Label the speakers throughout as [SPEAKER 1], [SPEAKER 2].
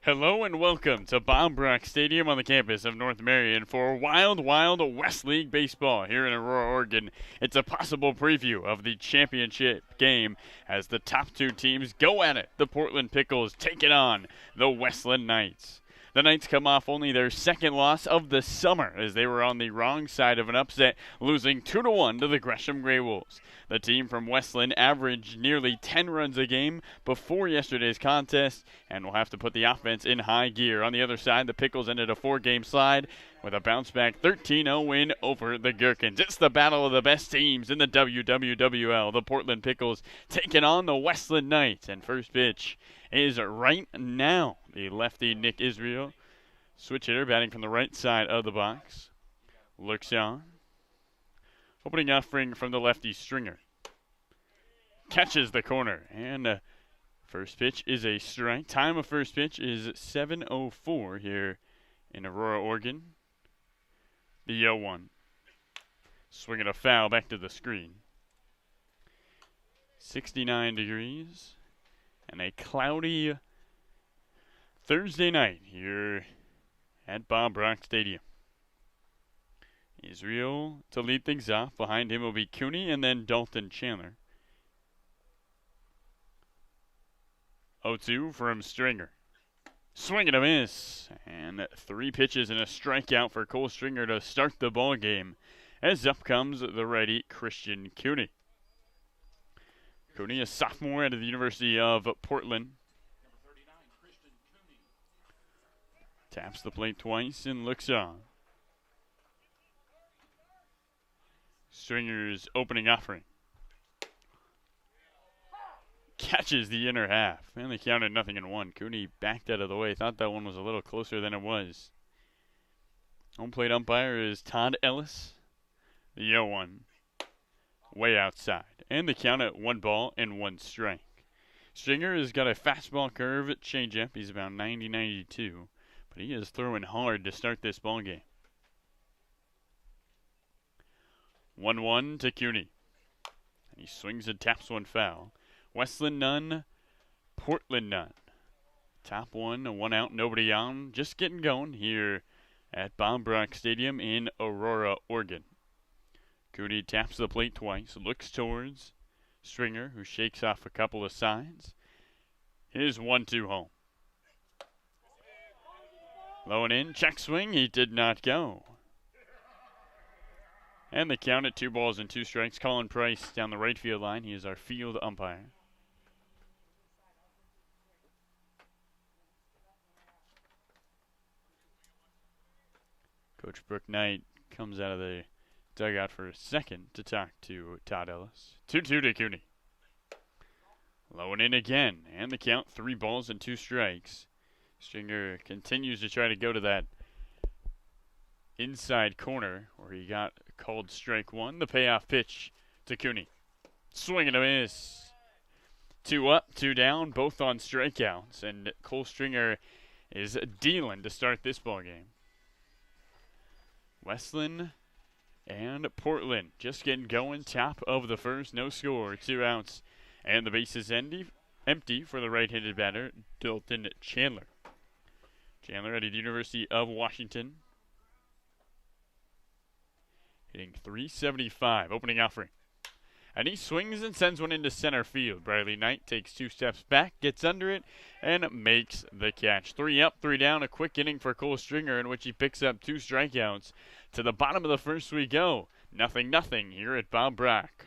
[SPEAKER 1] Hello and welcome to Bob Brock Stadium on the campus of North Marion for Wild Wild West League Baseball here in Aurora, Oregon. It's a possible preview of the championship game as the top two teams go at it. The Portland Pickles take it on the Westland Knights. The Knights come off only their second loss of the summer as they were on the wrong side of an upset, losing 2-1 to the Gresham Grey Wolves. The team from Westland averaged nearly 10 runs a game before yesterday's contest and will have to put the offense in high gear. On the other side, the Pickles ended a 4-game slide with a bounce-back 13-0 win over the Gherkins. It's the battle of the best teams in the WWWL. The Portland Pickles taking on the Westland Knights, and first pitch is right now. The lefty Nick Israel, switch hitter, batting from the right side of the box, looks on. Opening offering from the lefty Stringer. Catches the corner, and first pitch is a strike. Time of first pitch is 7:04 here in Aurora, Oregon. The 0-1. Swinging a foul back to the screen. 69 degrees and a cloudy Thursday night here at Bob Brock Stadium. Israel to lead things off. Behind him will be Cooney and then Dalton Chandler. 0-2 from Stringer. Swing and a miss. And 3 pitches and a strikeout for Cole Stringer to start the ball game. As up comes the righty Christian Cooney. Cooney, a sophomore out of the University of Portland. Taps the plate twice and looks on. Stringer's opening offering. Catches the inner half. And they counted 0-1. Cooney backed out of the way. Thought that one was a little closer than it was. Home plate umpire is Todd Ellis. The 0-1. Way outside. And the count at 1 ball and 1 strike. Stringer has got a fastball curve at changeup. He's about 90-92. But he is throwing hard to start this ball game. 1-1 to Cooney. He swings and taps one foul. Westland none, Portland none. Top 1 out, nobody on. Just getting going here at Bob Brock Stadium in Aurora, Oregon. Cooney taps the plate twice, looks towards Stringer, who shakes off a couple of sides. His 1-2 home. Low and in, check swing, he did not go. And the count at 2 balls and 2 strikes. Colin Price down the right field line. He is our field umpire. Coach Brooke Knight comes out of the dugout for a second to talk to Todd Ellis. 2-2 to Cooney. Low and in again. And the count 3 balls and 2 strikes. Stringer continues to try to go to that inside corner where he got called strike 1. The payoff pitch to Cooney. Swing and a miss. 2 up, 2 down, both on strikeouts. And Cole Stringer is dealing to start this ball game. Westland and Portland just getting going. Top of the first. No score. 2 outs. And the base is empty for the right-handed batter, Dalton Chandler. Chandler at the University of Washington. Hitting .375, opening offering. And he swings and sends one into center field. Bradley Knight takes 2 steps back, gets under it, and makes the catch. 3 up, 3 down, a quick inning for Cole Stringer in which he picks up 2 strikeouts. To the bottom of the first we go. 0-0 here at Bob Brock.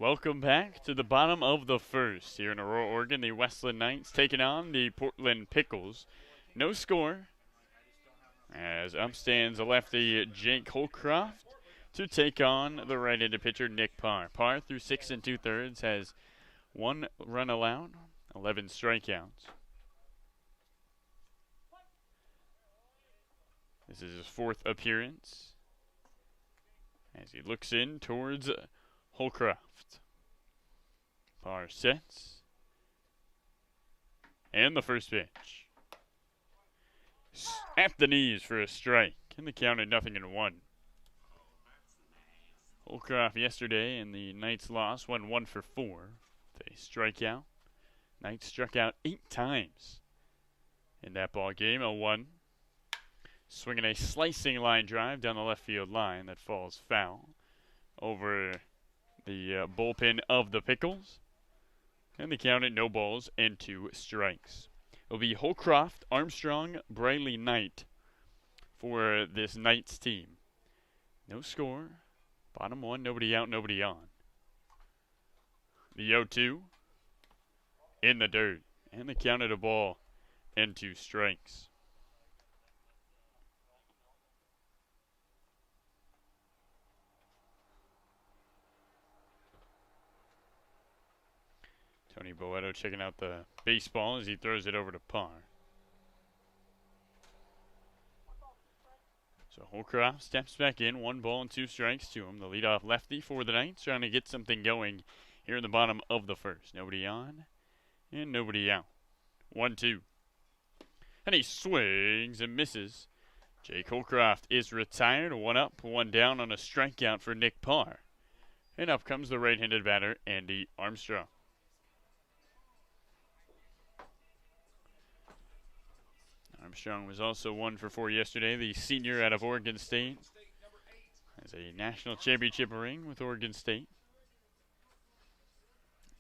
[SPEAKER 1] Welcome back to the bottom of the first here in Aurora, Oregon. The Westland Knights taking on the Portland Pickles. No score, as up stands the lefty Jake Holcroft to take on the right-handed pitcher Nick Parr. Parr, through 6 2/3, has 1 run allowed, 11 strikeouts. This is his 4th appearance as he looks in towards Holcroft. Parr sets. And the first pitch. At the knees for a strike. And the count at 0-1. Holcroft yesterday in the Knights' loss went 1 for 4. They strike out. Knights struck out 8 times in that ball game. 0-1. Swinging a slicing line drive down the left field line that falls foul over the bullpen of the Pickles. And the count at 0-2 strikes. It'll be Holcroft, Armstrong, Briley, Knight for this Knights team. No score. Bottom 1, nobody out, nobody on. The 0-2 in the dirt. And the count at 1-2 strikes. Tony Boeto checking out the baseball as he throws it over to Parr. So Holcroft steps back in, 1-2 strikes to him. The leadoff lefty for the Knights, trying to get something going here in the bottom of the first. Nobody on and nobody out. 1-2. And he swings and misses. Jake Holcroft is retired. 1 up, 1 down on a strikeout for Nick Parr. And up comes the right-handed batter, Andy Armstrong. Armstrong was also 1 for 4 yesterday, the senior out of Oregon State. Has a national championship ring with Oregon State.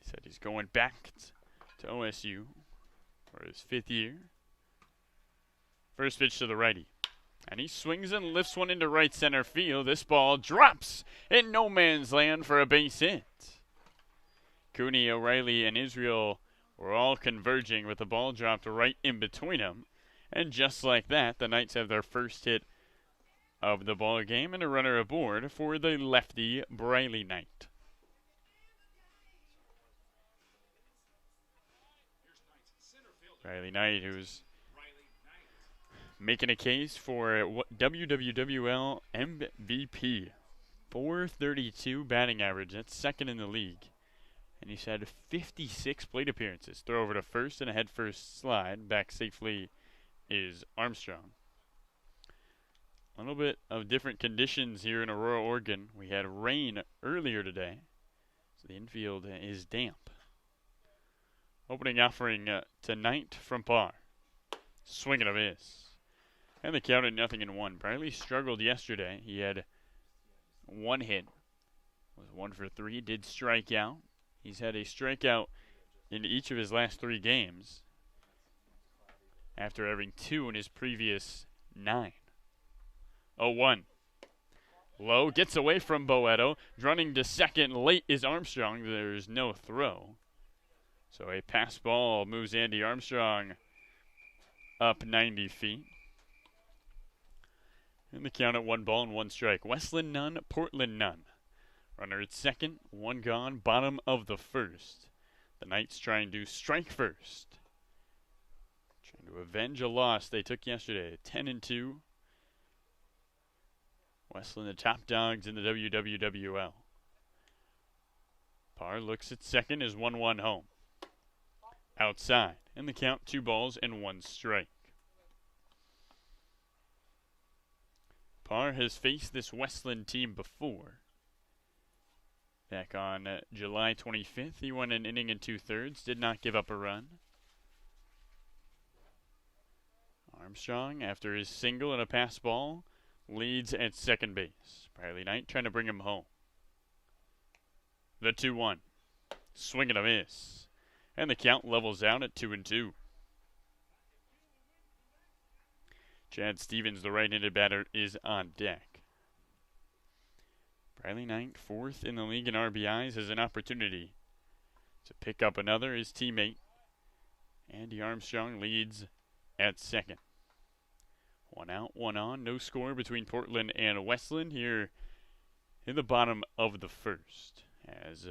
[SPEAKER 1] He said he's going back to OSU for his 5th year. First pitch to the righty. And he swings and lifts one into right center field. This ball drops in no man's land for a base hit. Cooney, O'Reilly, and Israel were all converging with the ball dropped right in between them. And just like that, the Knights have their first hit of the ball game and a runner aboard for the lefty Briley Knight. Briley Knight, who's making a case for WWWL MVP. 432 batting average. That's 2nd in the league. And he's had 56 plate appearances. Throw over to first and a head first slide. Back safely is Armstrong. A little bit of different conditions here in Aurora, Oregon. We had rain earlier today, so the infield is damp. Opening offering tonight from Parr. Swing and a miss. And the count at 0-1. Briley struggled yesterday. He had 1 hit. Was 1 for 3. Did strike out. He's had a strikeout in each of his last 3 games, after having 2 in his previous 9. 0-1. Low gets away from Boeto. Running to second late is Armstrong. There's no throw. So a pass ball moves Andy Armstrong up 90 feet. And the count at 1-1 strike. Westland none, Portland none. Runner at second, 1 gone, bottom of the first. The Knights trying to strike first. To avenge a loss they took yesterday, 10-2. Westland the top dogs in the WWWL. Parr looks at second as 1-1 home. Outside, and the count 2-1 strike. Parr has faced this Westland team before. Back on July 25th, he won an inning and 2/3, did not give up a run. Armstrong, after his single and a pass ball, leads at second base. Briley Knight trying to bring him home. The 2-1. Swing and a miss. And the count levels out at 2-2. Chad Stevens, the right-handed batter, is on deck. Bradley Knight, 4th in the league in RBIs, has an opportunity to pick up another. His teammate, Andy Armstrong, leads at second. 1 out, 1 on. No score between Portland and Westland here in the bottom of the first as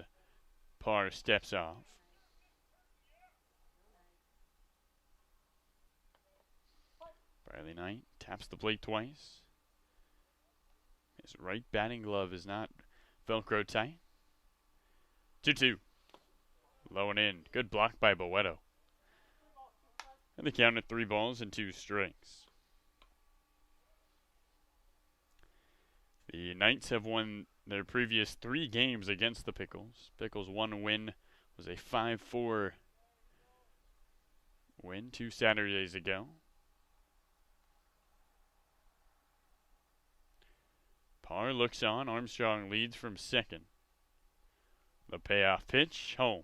[SPEAKER 1] Parr steps off. Bradley Knight taps the plate twice. His right batting glove is not Velcro tight. 2-2. Low and in. Good block by Boeto. And the count at 3 balls and 2 strikes. The Knights have won their previous 3 games against the Pickles. Pickles' one win was a 5-4 win 2 Saturdays ago. Parr looks on. Armstrong leads from second. The payoff pitch, home.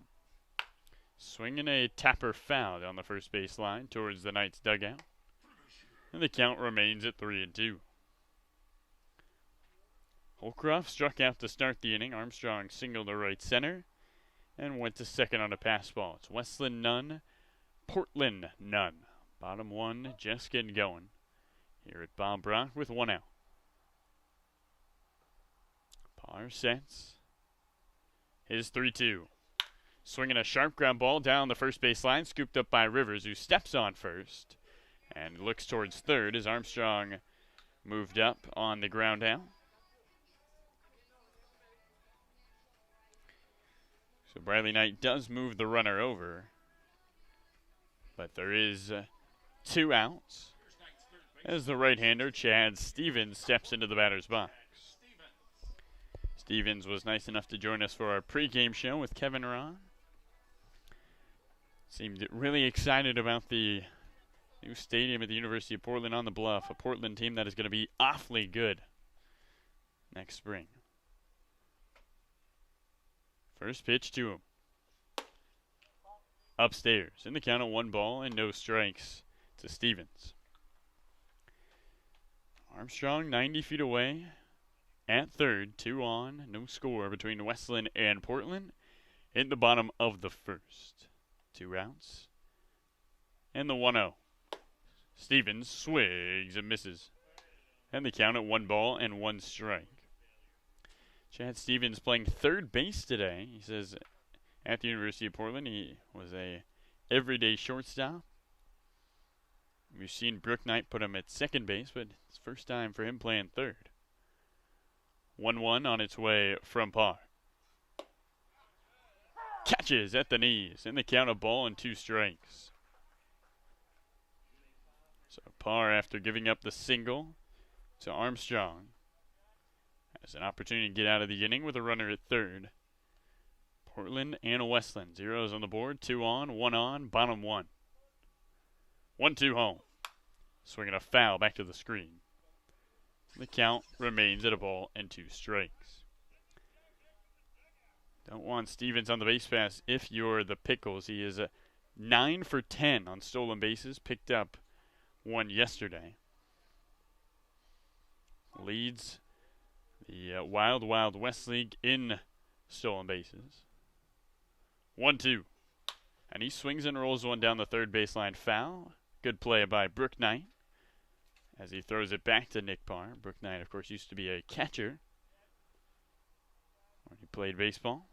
[SPEAKER 1] Swinging a tapper foul down the first base line towards the Knights' dugout. And the count remains at 3-2. Holcroft struck out to start the inning. Armstrong singled to right center and went to second on a pass ball. It's Westland none, Portland none. Bottom 1 just getting going here at Bob Brock with 1 out. Parr sets his 3-2. Swinging a sharp ground ball down the first base line, scooped up by Rivers, who steps on first and looks towards third as Armstrong moved up on the ground out. So Bradley Knight does move the runner over, but there is 2 outs as the right-hander Chad Stevens steps into the batter's box. Stevens was nice enough to join us for our pregame show with Kevin Ron. Seemed really excited about the new stadium at the University of Portland on the Bluff, a Portland team that is going to be awfully good next spring. First pitch to him. Upstairs. In the count of 1 ball and no strikes to Stevens. Armstrong 90 feet away at third. 2 on. No score between Westland and Portland in the bottom of the first. 2 outs. And the 1-0. Stevens swings and misses. And the count at 1 ball and 1 strike. Chad Stevens playing third base today. He says at the University of Portland he was a everyday shortstop. We've seen Brooke Knight put him at second base, but it's first time for him playing third. 1-1 on its way from Parr. Catches at the knees. In the count of ball and 2 strikes. So Parr, after giving up the single to Armstrong, has an opportunity to get out of the inning with a runner at third. Portland and Westland. 0s on the board. 2 on, 1 on, bottom 1. 1-2 home. Swinging a foul back to the screen. The count remains at 1 ball and 2 strikes. Don't want Stevens on the base pass if you're the Pickles. He is 9 for 10 on stolen bases. Picked up 1 yesterday. Leads the Wild Wild West League in stolen bases. 1-2. And he swings and rolls one down the third baseline foul. Good play by Brooke Knight as he throws it back to Nick Parr. Brooke Knight, of course, used to be a catcher when he played baseball.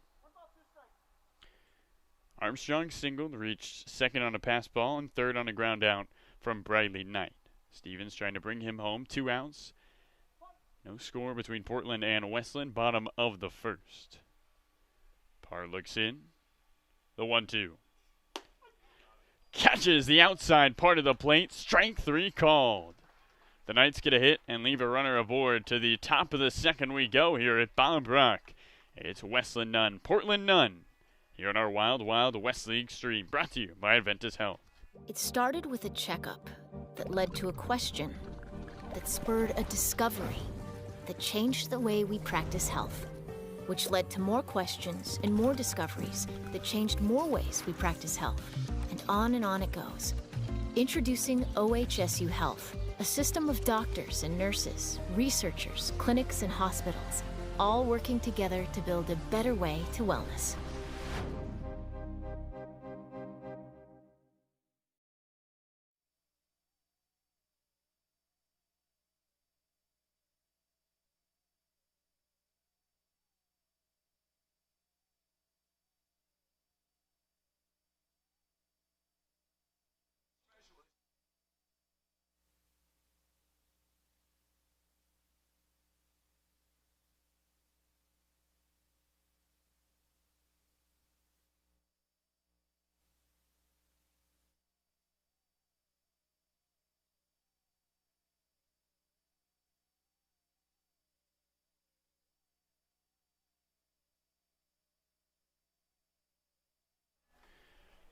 [SPEAKER 1] Armstrong singled, reached second on a pass ball and third on a ground out from Bradley Knight. Stevens trying to bring him home. 2 outs. No score between Portland and Westland. Bottom of the first. Parr looks in. The 1-2. Catches the outside part of the plate. Strike 3 called. The Knights get a hit and leave a runner aboard. To the top of the second we go here at Bob Brock. It's Westland none, Portland none. Here on our Wild Wild West League stream, brought to you by Adventus Health.
[SPEAKER 2] It started with a checkup that led to a question that spurred a discovery that changed the way we practice health, which led to more questions and more discoveries that changed more ways we practice health. And on it goes. Introducing OHSU Health, a system of doctors and nurses, researchers, clinics, and hospitals all working together to build a better way to wellness.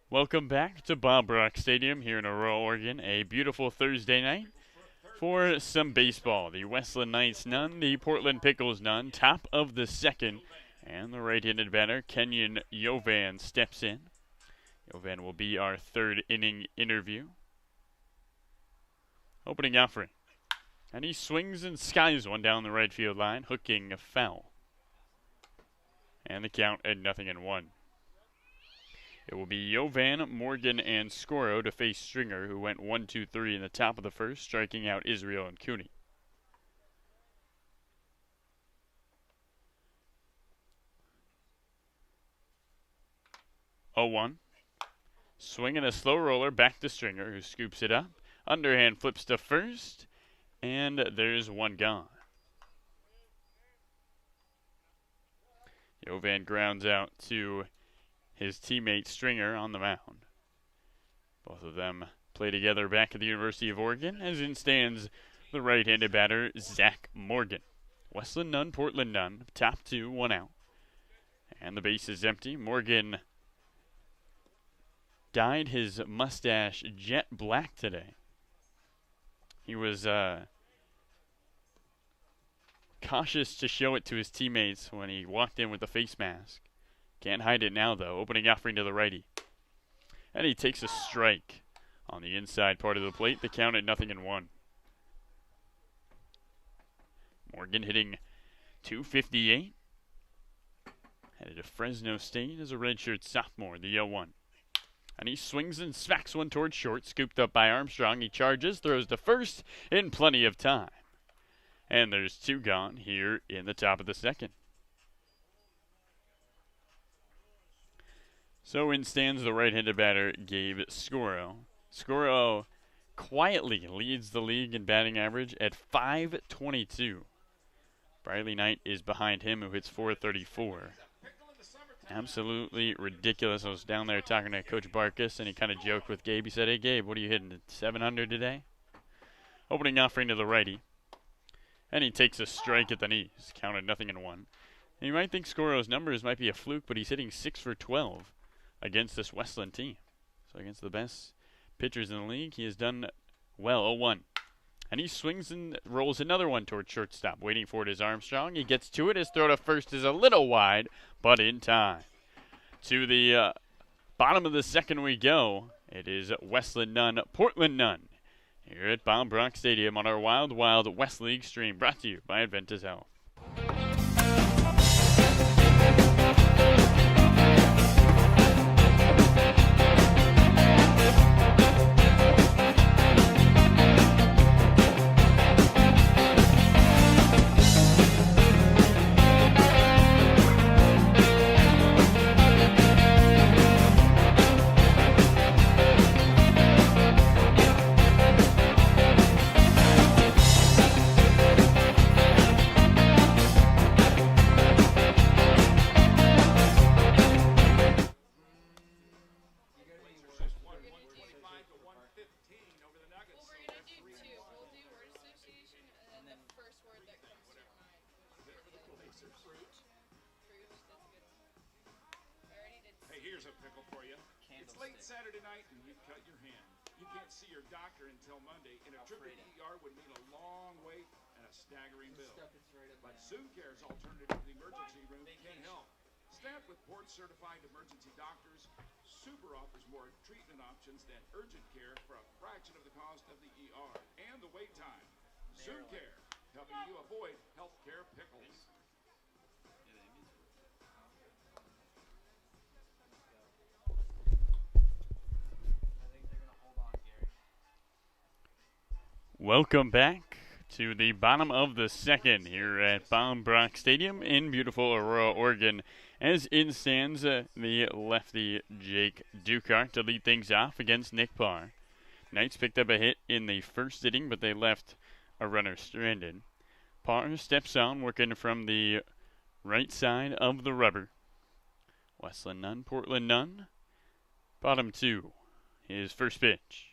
[SPEAKER 1] Welcome back to Bob Brock Stadium here in Aurora, Oregon. A beautiful Thursday night for some baseball. The Westland Knights none, the Portland Pickles none. Top of the second, and the right-handed batter, Kenyon Yovan, steps in. Yovan will be our third inning interview. Opening offering. And he swings and skies one down the right field line, hooking a foul. And the count at 0-1. It will be Yovan, Morgan, and Scoro to face Stringer, who went 1-2-3 in the top of the first, striking out Israel and Cooney. Oh, 1. Swinging a slow roller back to Stringer, who scoops it up. Underhand flips to first, and there's one gone. Yovan grounds out to his teammate Stringer on the mound. Both of them play together back at the University of Oregon, as in stands the right-handed batter, Zach Morgan. Westland none, Portland none. Top 2, 1 out. And the base is empty. Morgan dyed his mustache jet black today. He was cautious to show it to his teammates when he walked in with the face mask. Can't hide it now, though. Opening offering to the righty. And he takes a strike on the inside part of the plate. The count at 0-1. Morgan hitting .258. Headed to Fresno State as a redshirt sophomore, the 0-1. And he swings and smacks one towards short. Scooped up by Armstrong. He charges, throws to first in plenty of time. And there's 2 gone here in the top of the second. So in stands the right-handed batter, Gabe Scoro. Scoro quietly leads the league in batting average at .522. Briley Knight is behind him, who hits .434. Absolutely ridiculous. I was down there talking to Coach Barkas, and he kind of joked with Gabe. He said, "Hey, Gabe, what are you hitting, 700 today?" Opening offering to the righty. And he takes a strike at the knees. Counted 0-1. And you might think Scoro's numbers might be a fluke, but he's hitting 6 for 12 against this Westland team. So against the best pitchers in the league, he has done well. 0-1. And he swings and rolls another one toward shortstop. Waiting for it is Armstrong. He gets to it. His throw to first is a little wide, but in time. To the bottom of the second we go. It is Westland none, Portland none. Here at Bob Brock Stadium on our Wild Wild West League stream. Brought to you by Adventus Health.
[SPEAKER 3] Here's a pickle for you. It's late Saturday night and you've cut your hand. You can't see your doctor until Monday, and a trip to the ER would mean a long wait and a staggering bill. But Care's alternative to the emergency room can help. Staffed with board-certified emergency doctors, Super offers more treatment options than urgent care for a fraction of the cost of the ER and the wait time. Care, helping you avoid healthcare pickles.
[SPEAKER 1] Welcome back to the bottom of the second here at Baum-Brock Stadium in beautiful Aurora, Oregon. As in stands the lefty Jake Ducart to lead things off against Nick Parr. Knights picked up a hit in the first inning, but they left a runner stranded. Parr steps on, working from the right side of the rubber. Westland none, Portland none. Bottom two, his first pitch.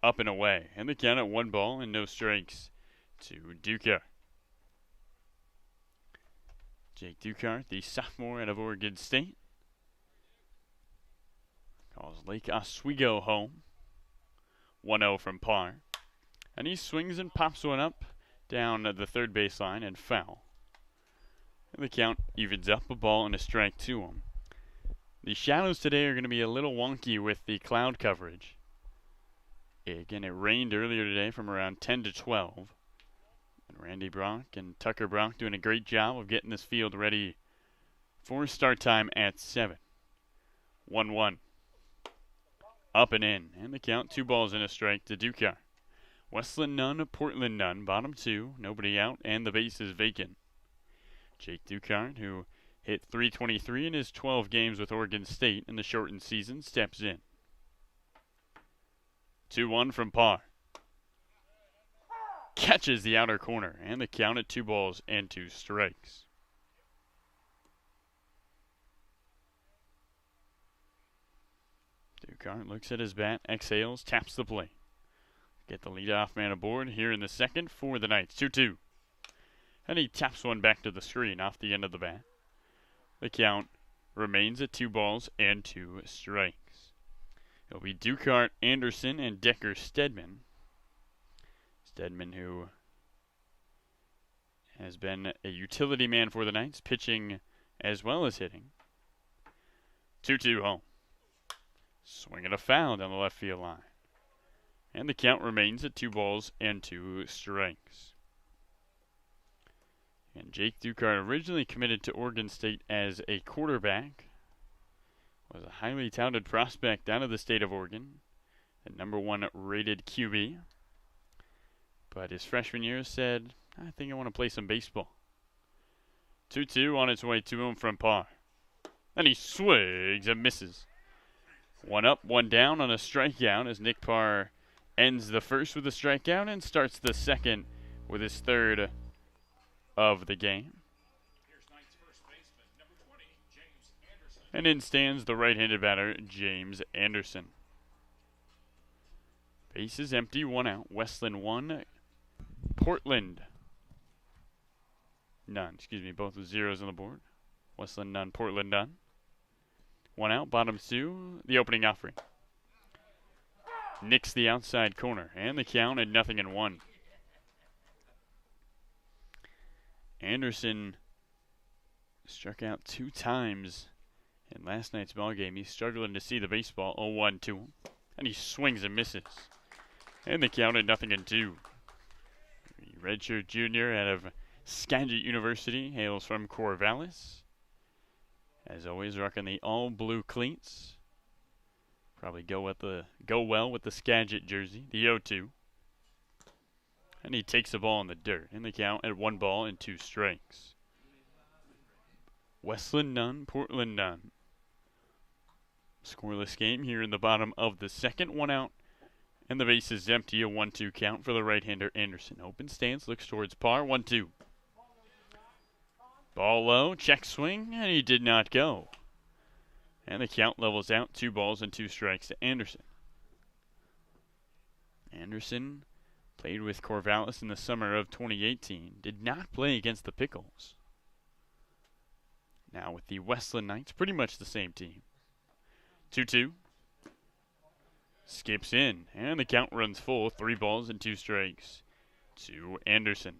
[SPEAKER 1] Up and away, and the count at 1 ball and no strikes to Ducart. Jake Ducart, the sophomore out of Oregon State, calls Lake Oswego home. 1-0 from Parr, and he swings and pops one up down the third baseline and foul. And the count evens up, a ball and a strike to him. The shadows today are going to be a little wonky with the cloud coverage. Again, it rained earlier today from around 10 to 12. And Randy Brock and Tucker Brock doing a great job of getting this field ready for start time at 7. 1-1. Up and in. And the count, 2 balls and a strike to Ducart. Westland none, Portland none. Bottom 2, nobody out, and the base is vacant. Jake Ducart, who hit .323 in his 12 games with Oregon State in the shortened season, steps in. 2-1 from Parr. Catches the outer corner, and the count at 2 balls and 2 strikes. Ducart looks at his bat, exhales, taps the plate. Get the leadoff man aboard here in the second for the Knights. 2-2. And he taps one back to the screen off the end of the bat. The count remains at 2 balls and 2 strikes. It'll be Ducart, Anderson, and Decker Stedman. Stedman, who has been a utility man for the Knights, pitching as well as hitting. 2-2 home. Swinging a foul down the left field line. And the count remains at 2 balls and 2 strikes. And Jake Ducart, originally committed to Oregon State as a quarterback, was a highly touted prospect out of the state of Oregon, the #1 rated QB. But his freshman year said, I think I want to play some baseball. 2-2 on its way to him from Parr. And he swings and misses. 1 up, 1 down on a strikeout as Nick Parr ends the first with a strikeout and starts the second with his third of the game. And in stands the right-handed batter, James Anderson. Base is empty, 1 out. Westland 1, Portland none. Excuse me, both with zeros on the board. Westland none, Portland none. 1 out, bottom 2, the opening offering. Nicks the outside corner, and the count at 0-1. Anderson struck out 2 times in last night's ball game. He's struggling to see the baseball. 0-1 to him. And he swings and misses. And the count at 0-2. The redshirt junior out of Skagit University hails from Corvallis. As always, rocking the all-blue cleats. Probably go well with the Skagit jersey. The 0-2. And he takes the ball in the dirt. And the count at 1 ball and 2 strikes. Westland none, Portland none. Scoreless game here in the bottom of the second. 1 out, and the base is empty. A 1-2 count for the right-hander Anderson. Open stance, looks towards Parr. 1-2. Ball low, check swing, and he did not go. And the count levels out. 2 balls and 2 strikes to Anderson. Anderson played with Corvallis in the summer of 2018. Did not play against the Pickles. Now with the Westland Knights, pretty much the same team. 2-2. Skips in, and the count runs full. 3 balls and 2 strikes to Anderson.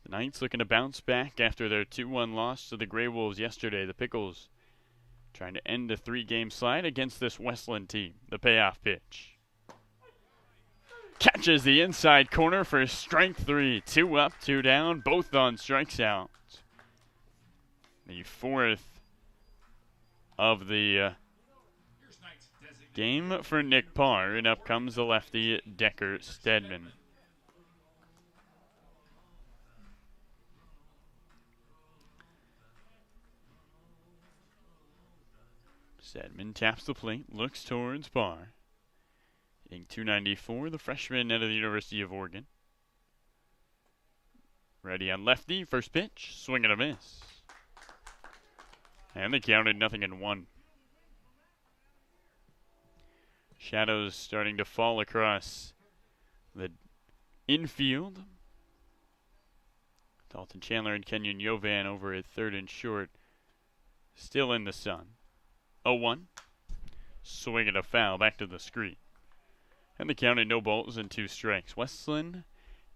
[SPEAKER 1] The Knights looking to bounce back after their 2-1 loss to the Grey Wolves yesterday. The Pickles trying to end a 3-game slide against this Westland team. The payoff pitch. Catches the inside corner for strike 3. 2 up, 2 down, both on strikes out. The 4th of the Game for Nick Parr, and up comes the lefty Decker Stedman. Stedman taps the plate, looks towards Parr. Hitting .294, the freshman out of the University of Oregon. Ready on lefty, first pitch, swing and a miss. And they counted 0-1. Shadows starting to fall across the infield. Dalton Chandler and Kenyon Yovan over at third and short. Still in the sun. 0-1. Swing and a foul back to the screen. And the count at no balls and 2 strikes. Westland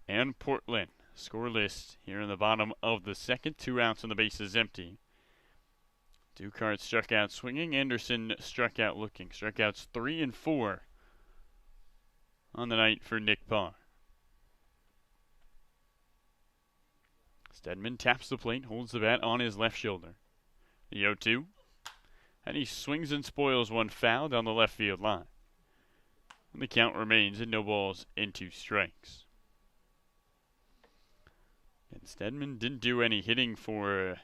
[SPEAKER 1] and Portland scoreless here in the bottom of the second. 2 outs and the base is empty. Ducart struck out swinging. Anderson struck out looking. Strikeouts 3 and 4 on the night for Nick Parr. Stedman taps the plate, holds the bat on his left shoulder. The 0-2. And he swings and spoils one foul down the left field line. And the count remains at no balls and 2 strikes. And Stedman didn't do any hitting for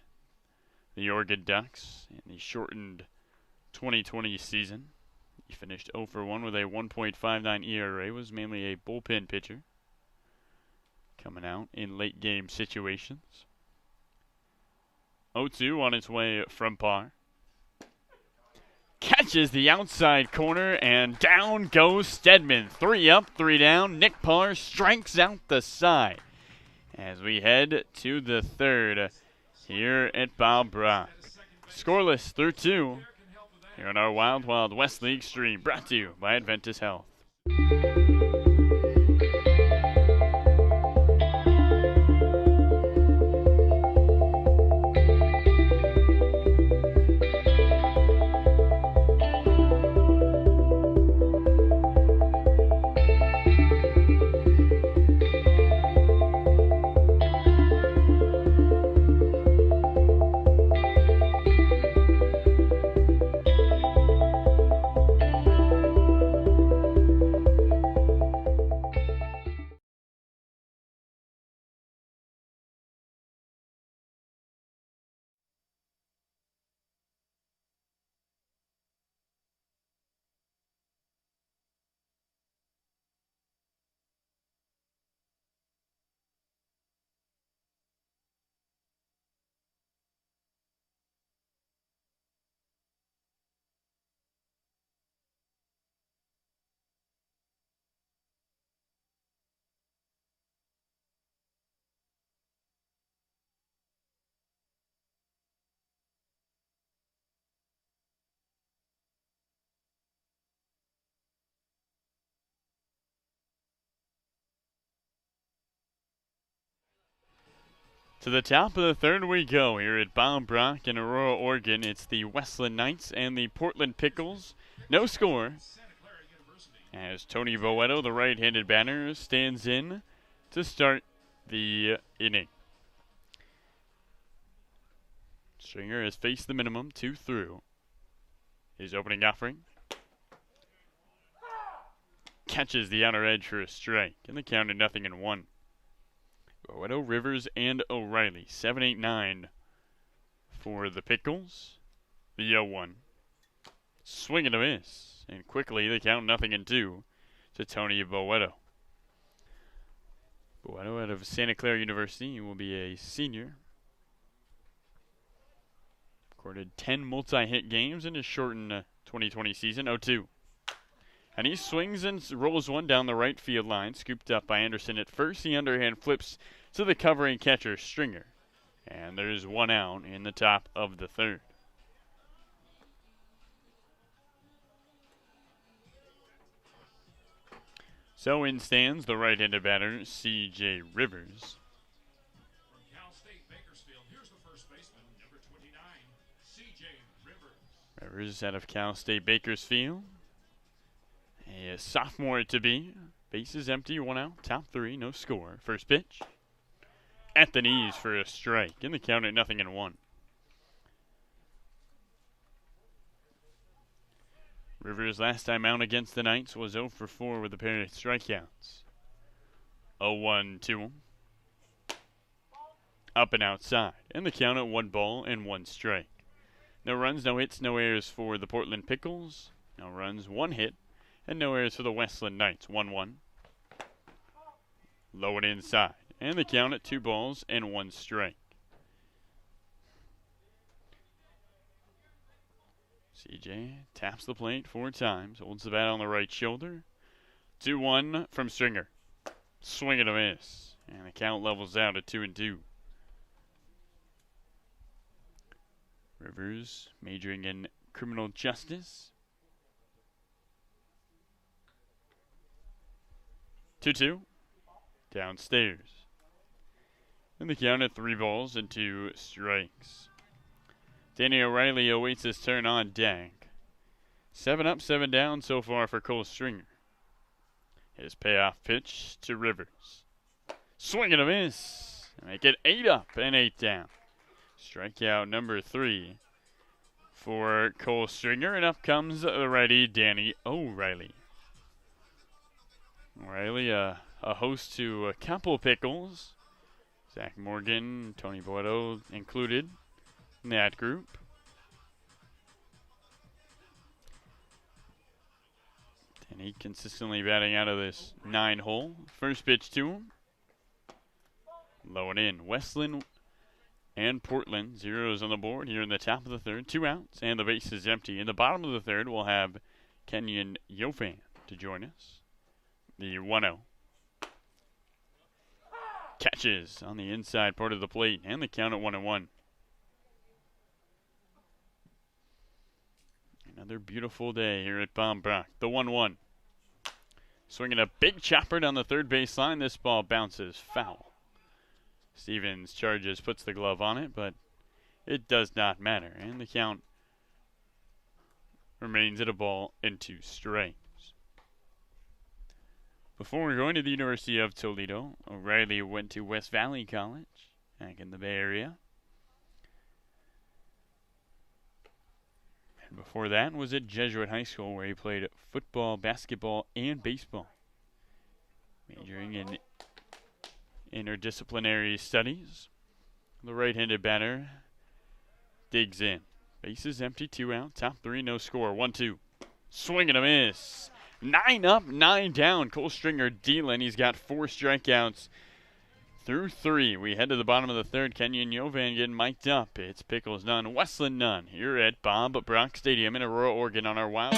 [SPEAKER 1] the Oregon Ducks in the shortened 2020 season. He finished 0 for 1 with a 1.59 ERA, was mainly a bullpen pitcher. Coming out in late game situations. 0-2 on its way from Parr. Catches the outside corner and down goes Stedman. 3 up, 3 down. Nick Parr strikes out the side as we head to the third here at Bob Brock. Scoreless through 2 here on our Wild Wild West League stream, brought to you by Adventist Health. To the top of the third we go here at Bob Brock in Aurora, Oregon. It's the Westland Knights and the Portland Pickles. No score as Tony Boeto, the right-handed batter, stands in to start the inning. Stringer has faced the minimum, 2 through. His opening offering. Catches the outer edge for a strike, and the count at 0-1. Boeto, Rivers, and O'Reilly. 7-8-9 for the Pickles. The 0-1. Swing and a miss. And quickly they count 0-2 to Tony Boeto. Boeto out of Santa Clara University. He will be a senior. Recorded 10 multi-hit games in his shortened 2020 season. 0-2. And he swings and rolls one down the right field line. Scooped up by Anderson at first. The underhand flips to the covering catcher, Stringer. And there's 1 out in the top of the third. So in stands the right-handed batter, C.J. Rivers.
[SPEAKER 3] From Cal State Bakersfield, here's the first baseman, number 29, C.J. Rivers.
[SPEAKER 1] Rivers out of Cal State Bakersfield. A sophomore to be. Bases empty, 1 out, top 3, no score. First pitch. At the knees for a strike. In the count at 0-1. Rivers last time out against the Knights was 0 for 4 with a pair of strikeouts. 0-1 to him. Up and outside. And the count at 1 ball and 1 strike. No runs, no hits, no errors for the Portland Pickles. No runs, 1 hit. And no errors for the Westland Knights. 1-1. Low and inside. And the count at 2 balls and 1 strike. CJ taps the plate 4 times. Holds the bat on the right shoulder. 2-1 from Stringer. Swing and a miss. And the count levels out at 2-2. Rivers majoring in criminal justice. 2-2. Downstairs. And the count at 3 balls and 2 strikes. Danny O'Reilly awaits his turn on deck. 7 up, 7 down so far for Cole Stringer. His payoff pitch to Rivers. Swing and a miss. Make it 8 up and 8 down. Strikeout number 3 for Cole Stringer. And up comes the righty Danny O'Reilly. O'Reilly, a host to a couple Pickles. Zach Morgan, Tony Boedo included in that group. Danny consistently batting out of this 9 hole. First pitch to him. Low and in. Westland and Portland, zeros on the board here in the top of the third. 2 outs, and the base is empty. In the bottom of the third, we'll have Kenyon Yofan to join us. The 1-0. Catches on the inside part of the plate, and the count at 1-1. Another beautiful day here at Baum-Brock. The 1-1. Swinging a big chopper down the third base line. This ball bounces foul. Stevens charges, puts the glove on it, but it does not matter. And the count remains at 1-2 strikes. Before going to the University of Toledo, O'Reilly went to West Valley College, back in the Bay Area. And before that was at Jesuit High School, where he played football, basketball, and baseball. Majoring in interdisciplinary studies. The right-handed batter digs in. Bases empty, 2 out, top 3, no score, 1-2. Swing and a miss. 9 up, 9 down. Cole Stringer dealing. He's got 4 strikeouts through 3. We head to the bottom of the third. Kenyon Yovan getting mic'd up. It's Pickles none, Westland none. Here at Baum-Brock Stadium in Aurora, Oregon on our Wild.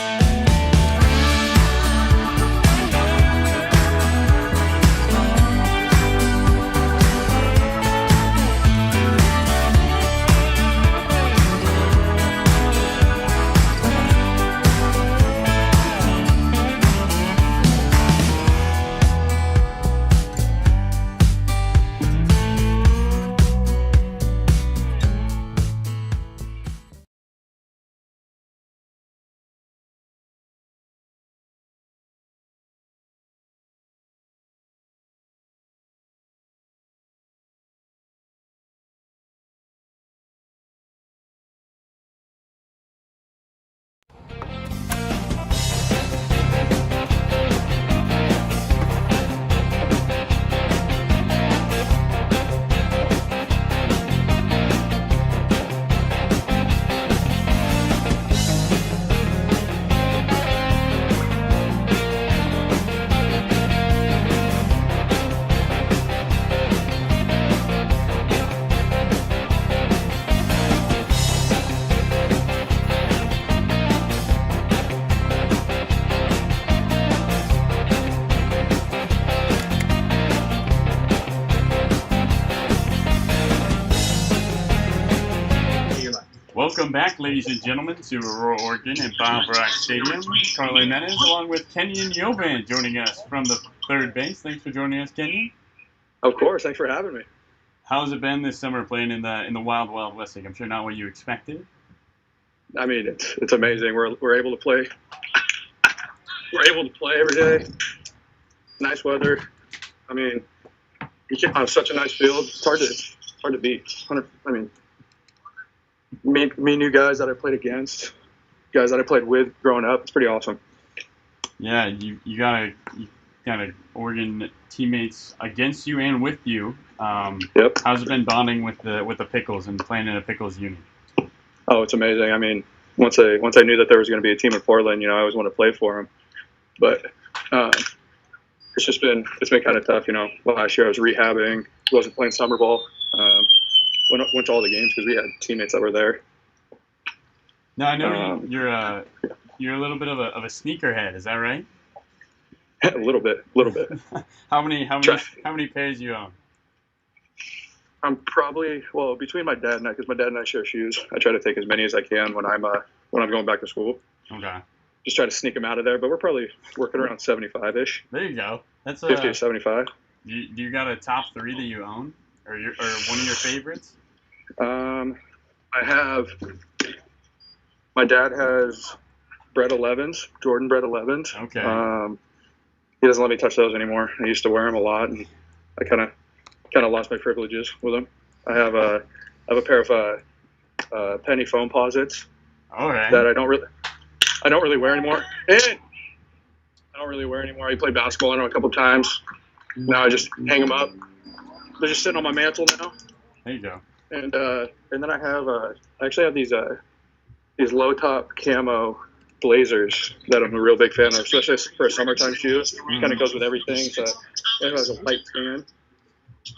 [SPEAKER 1] Welcome back, ladies and gentlemen, to Aurora, Oregon at Baum-Brock Stadium. Carly Menes along with Kenyon Yovan joining us from the third base. Thanks for joining us, Kenyon.
[SPEAKER 4] Of course, thanks for having me.
[SPEAKER 1] How's it been this summer playing in the Wild Wild West League? I'm sure not what you expected.
[SPEAKER 4] I mean, it's amazing. We're able to play. We're able to play every day. Nice weather. I mean, you get on such a nice field. It's hard to beat. Me new guys that I played against. guys that I played with growing up. It's pretty awesome.
[SPEAKER 1] Yeah, you got Oregon teammates against you and with you.
[SPEAKER 4] Yep.
[SPEAKER 1] How's it been bonding with the Pickles and playing in a Pickles unit?
[SPEAKER 4] Oh, it's amazing. I mean, once I knew that there was going to be a team in Portland, I always wanted to play for them. But it's been kind of tough. Last year I was rehabbing, wasn't playing summer ball. Went to all the games because we had teammates that were there.
[SPEAKER 1] Now I know you're a little bit of a sneakerhead. Is that right?
[SPEAKER 4] A little bit.
[SPEAKER 1] How many pairs you own?
[SPEAKER 4] I'm probably between my dad and I, because my dad and I share shoes. I try to take as many as I can when I'm going back to school.
[SPEAKER 1] Okay.
[SPEAKER 4] Just try to sneak them out of there, but we're probably working around 75-ish.
[SPEAKER 1] There you go. That's
[SPEAKER 4] 50 to 75.
[SPEAKER 1] Do you got a top 3 that you own, or one of your favorites?
[SPEAKER 4] I have. My dad has Bred 11s, Jordan Bred 11s.
[SPEAKER 1] Okay.
[SPEAKER 4] He doesn't let me touch those anymore. I used to wear them a lot, and I kind of lost my privileges with them. I have a pair of penny foam posits that I don't really wear anymore. I played basketball in them a couple times. Now I just hang them up. They're just sitting on my mantle now.
[SPEAKER 1] There you go.
[SPEAKER 4] And then I actually have these low top camo blazers that I'm a real big fan of, especially for a summertime shoe. Kind of goes with everything. So it has a light tan.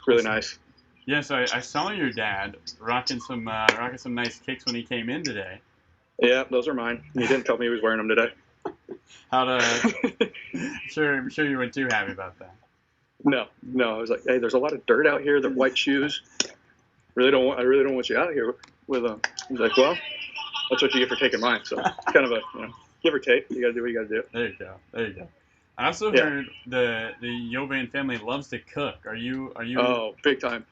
[SPEAKER 4] Really nice.
[SPEAKER 1] Yeah, so I saw your dad rocking some nice kicks when he came in today.
[SPEAKER 4] Yeah, those are mine. He didn't tell me he was wearing them today.
[SPEAKER 1] I'm sure you weren't too happy about that.
[SPEAKER 4] No. I was like, hey, there's a lot of dirt out here. They're white shoes. I really don't want you out here with them. He's like, well, that's what you get for taking mine. So it's kind of a give or take. You got to do what you got to do.
[SPEAKER 1] There you go. I also heard the Jovan family loves to cook. Are you?
[SPEAKER 4] Oh, big time.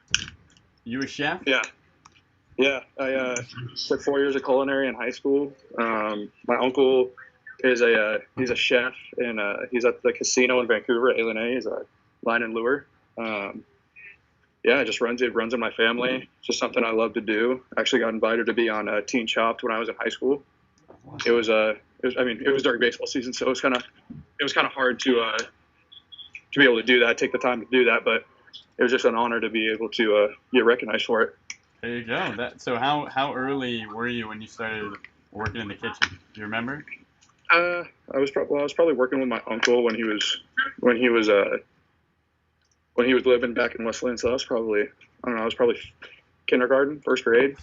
[SPEAKER 1] You a chef?
[SPEAKER 4] Yeah. I took 4 years of culinary in high school. My uncle is he's a chef, and he's at the casino in Vancouver, A&A. He's a line and lure. It just runs in my family. It's just something I love to do. I actually got invited to be on Teen Chopped when I was in high school. It was during baseball season, so it was kind of hard to be able to do that, take the time to do that, but it was just an honor to be able to get recognized for it.
[SPEAKER 1] There you go. So how early were you when you started working in the kitchen? Do you remember?
[SPEAKER 4] I was probably working with my uncle when he was living back in West Linn, so I was probably kindergarten, first grade,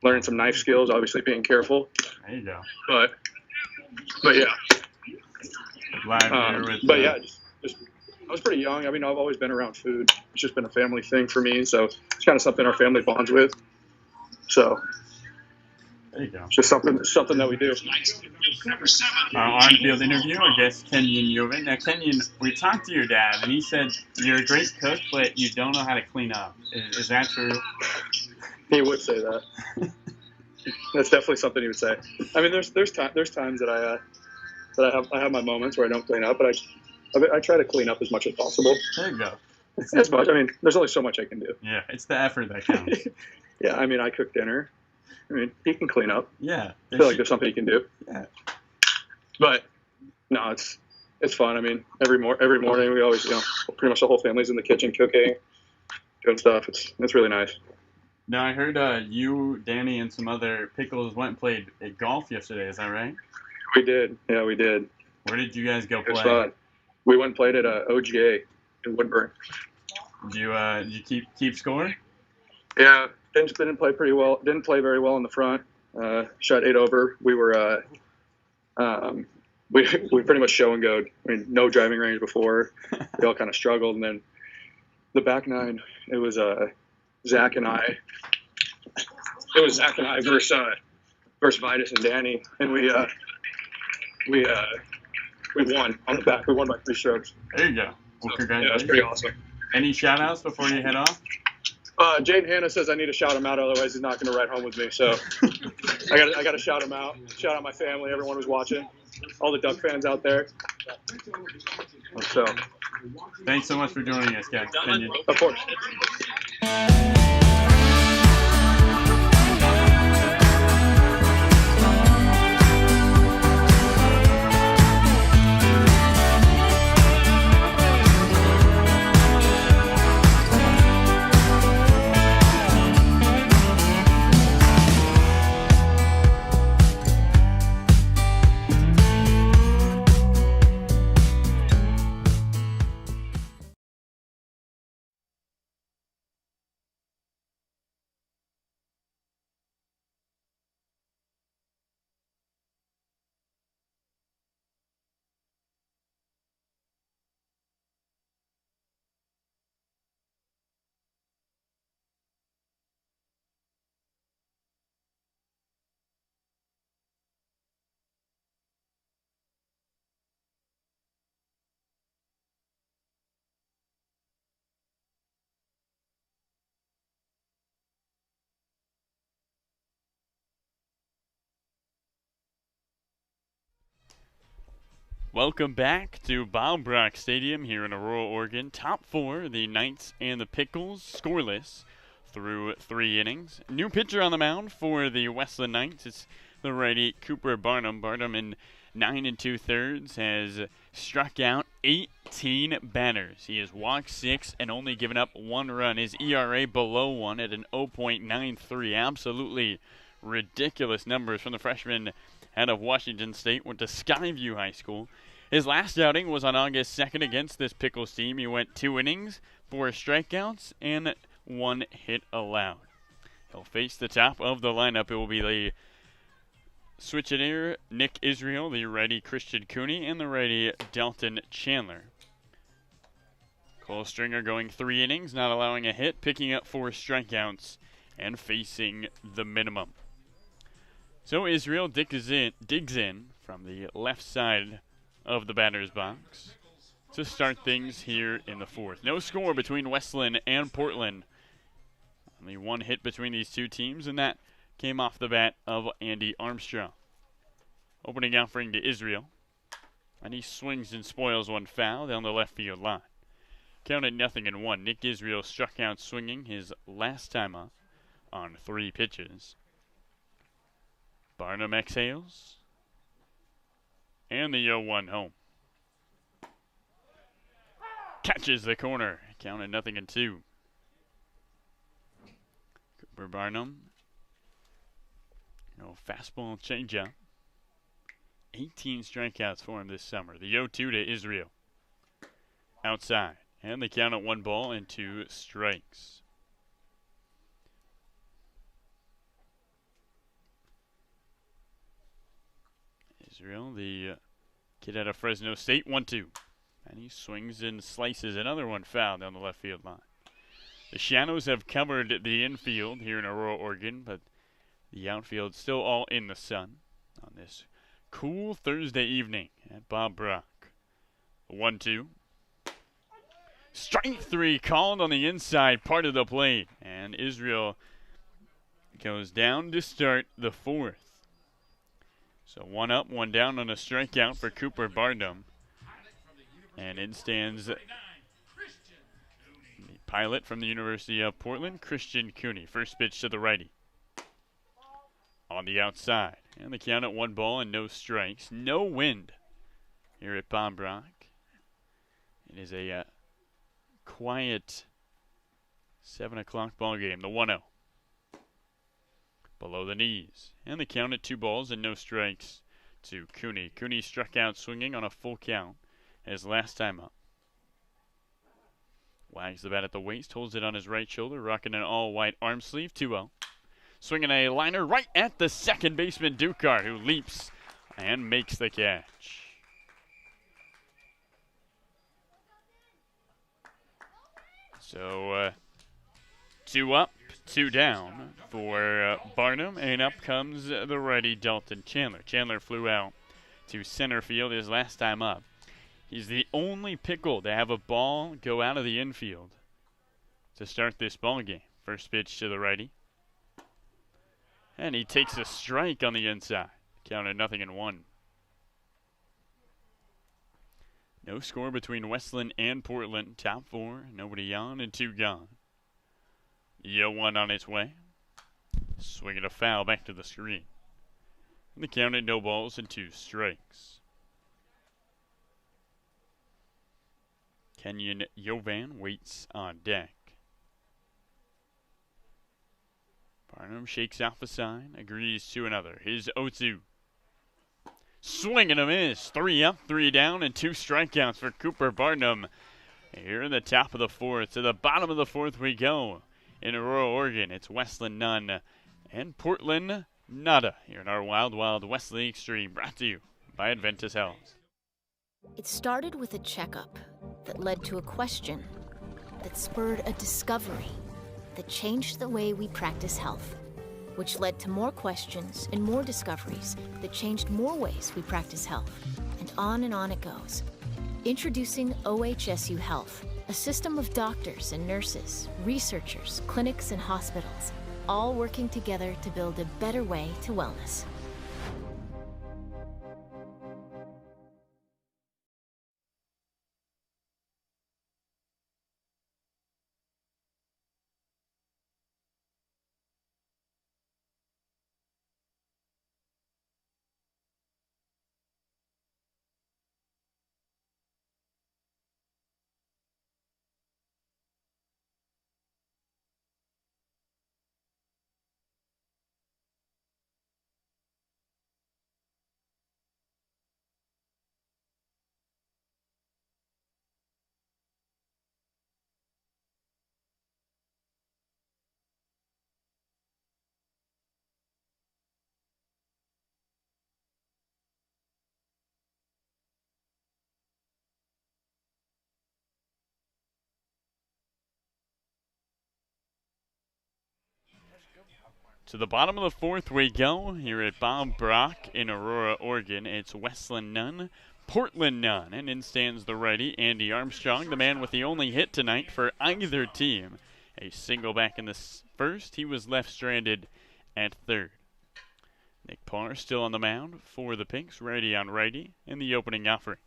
[SPEAKER 4] learning some knife skills, obviously being careful.
[SPEAKER 1] There you go.
[SPEAKER 4] But yeah. Just I was pretty young. I mean, I've always been around food. It's just been a family thing for me, so it's kind of something our family bonds with. So
[SPEAKER 1] there you go.
[SPEAKER 4] It's just something that we do.
[SPEAKER 1] Our on-field interview, I guess, Kenyon Jovan. Now, Kenyon, we talked to your dad, and he said you're a great cook, but you don't know how to clean up. Is that true?
[SPEAKER 4] He would say that. That's definitely something he would say. I mean, there's times that I have my moments where I don't clean up, but I try to clean up as much as possible.
[SPEAKER 1] There you go.
[SPEAKER 4] As much. I mean, there's only so much I can do.
[SPEAKER 1] Yeah, it's the effort that counts.
[SPEAKER 4] Yeah, I mean, I cook dinner. I mean, he can clean up.
[SPEAKER 1] Yeah.
[SPEAKER 4] I feel like there's something he can do.
[SPEAKER 1] Yeah.
[SPEAKER 4] But no, it's fun. I mean, every morning we always, pretty much the whole family's in the kitchen cooking, doing stuff. It's really nice.
[SPEAKER 1] Now, I heard you, Danny, and some other Pickles went and played at golf yesterday. Is that right?
[SPEAKER 4] We did. Yeah, we did.
[SPEAKER 1] Where did you guys go play?
[SPEAKER 4] It was fun. We went and played at OGA in Woodburn.
[SPEAKER 1] Did you keep score?
[SPEAKER 4] Yeah, didn't play pretty well. Didn't play very well in the front. Shot 8 over. We were we pretty much show and go. I mean, no driving range before. We all kind of struggled, and then the back nine. It was Zach and I. It was Zach and I versus Vitus and Danny, and we won on the back. We won by 3 strokes.
[SPEAKER 1] There you go. Well, congratulations.
[SPEAKER 4] Yeah, that's pretty awesome.
[SPEAKER 1] Any shout-outs before you head off?
[SPEAKER 4] Jaden Hanna says I need to shout him out, otherwise he's not going to ride home with me. So I got to shout him out. Shout out my family, everyone who's watching, all the Duck fans out there. So
[SPEAKER 1] thanks so much for joining us, guys.
[SPEAKER 4] Of course.
[SPEAKER 1] Welcome back to Bob Brock Stadium here in Aurora, Oregon. Top four, the Knights and the Pickles, scoreless through 3 innings. New pitcher on the mound for the Westland Knights. It's the righty Cooper Barnum. Barnum in 9 2/3 has struck out 18 batters. He has walked 6 and only given up 1 run. His ERA below 1 at an 0.93. Absolutely ridiculous numbers from the freshman out of Washington State. Went to Skyview High School. His last outing was on August 2nd against this Pickles team. He went 2 innings, 4 strikeouts, and 1 hit allowed. He'll face the top of the lineup. It will be the switch-hitter Nick Israel, the righty Christian Cooney, and the righty Dalton Chandler. Cole Stringer going 3 innings, not allowing a hit, picking up 4 strikeouts, and facing the minimum. So Israel digs in from the left side of the batter's box to start things here in the 4th. No score between Westland and Portland. Only 1 hit between these 2 teams, and that came off the bat of Andy Armstrong. Opening offering to Israel, and he swings and spoils 1 foul down the left field line. Counted 0-1. Nick Israel struck out swinging his last time up on 3 pitches. Barnum exhales, and the 0-1 home. Catches the corner, counted 0-2. Cooper Barnum, fastball changeup. 18 strikeouts for him this summer. The 0-2 to Israel. Outside, and the count at 1 ball and 2 strikes. Israel, the kid out of Fresno State, 1-2. And he swings and slices another 1 foul down the left field line. The Shadows have covered the infield here in Aurora, Oregon, but the outfield still all in the sun on this cool Thursday evening at Bob Brock. 1-2. Strike 3 called on the inside part of the plate. And Israel goes down to start the 4th. So 1 up, 1 down on a strikeout for Cooper Barnum. And in stands the pilot from the University of Portland, Christian Cooney. First pitch to the righty. On the outside. And the count at 1 ball and no strikes. No wind here at Bob Brock. It is a quiet 7 o'clock ball game. The 1-0. Below the knees. And the count at 2 balls and no strikes to Cooney. Cooney struck out swinging on a full count his last time up. Wags the bat at the waist, holds it on his right shoulder, rocking an all-white arm sleeve. 2-0. Swinging a liner right at the second baseman, Dukart, who leaps and makes the catch. So, 2 up, 2 down for Barnum, and up comes the righty Dalton Chandler. Chandler flew out to center field his last time up. He's the only Pickle to have a ball go out of the infield to start this ball game. First pitch to the righty. And he takes a strike on the inside. Counted 0-1. No score between Westland and Portland. Top 4, nobody on and 2 gone. The 0-1 on its way. Swinging a foul back to the screen. And the count at no balls and 2 strikes. Kenyon Yovan waits on deck. Barnum shakes off a sign, agrees to another. His 0-2. Swing and a miss. 3 up, 3 down, and 2 strikeouts for Cooper Barnum. Here in the top of the 4th. To the bottom of the 4th we go. In Aurora, Oregon, it's Westland none and Portland nada. Here in our Wild Wild West League stream, brought to you by Adventist Health.
[SPEAKER 2] It started with a checkup that led to a question that spurred a discovery that changed the way we practice health, which led to more questions and more discoveries that changed more ways we practice health. And on it goes. Introducing OHSU Health, a system of doctors and nurses, researchers, clinics, and hospitals, all working together to build a better way to wellness.
[SPEAKER 1] To the bottom of the fourth we go here at Bob Brock in Aurora, Oregon. It's Westland none, Portland none. And in stands the righty, Andy Armstrong, the man with the only hit tonight for either team. A single back in the first. He was left stranded at third. Nick Parr still on the mound for the Pinks, righty on righty in the opening offering.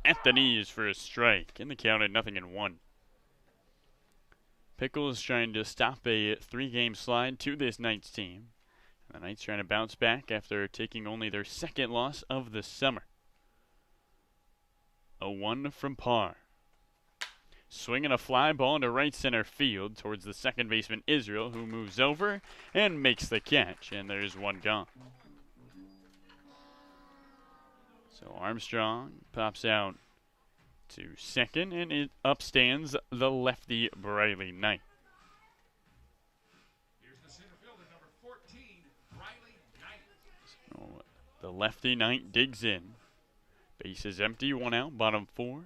[SPEAKER 1] At the knees for a strike, and the count at 0-1. Pickles trying to stop a 3-game slide to this Knights team. The Knights trying to bounce back after taking only their second loss of the summer. A 1 from Parr. Swinging a fly ball into right center field towards the second baseman Israel, who moves over and makes the catch, and there's one gone. So Armstrong pops out to second, and it up stands the lefty Briley Knight.
[SPEAKER 3] Here's the center fielder, number 14, Briley Knight.
[SPEAKER 1] So the lefty Knight digs in. Base is empty, 1 out, bottom 4.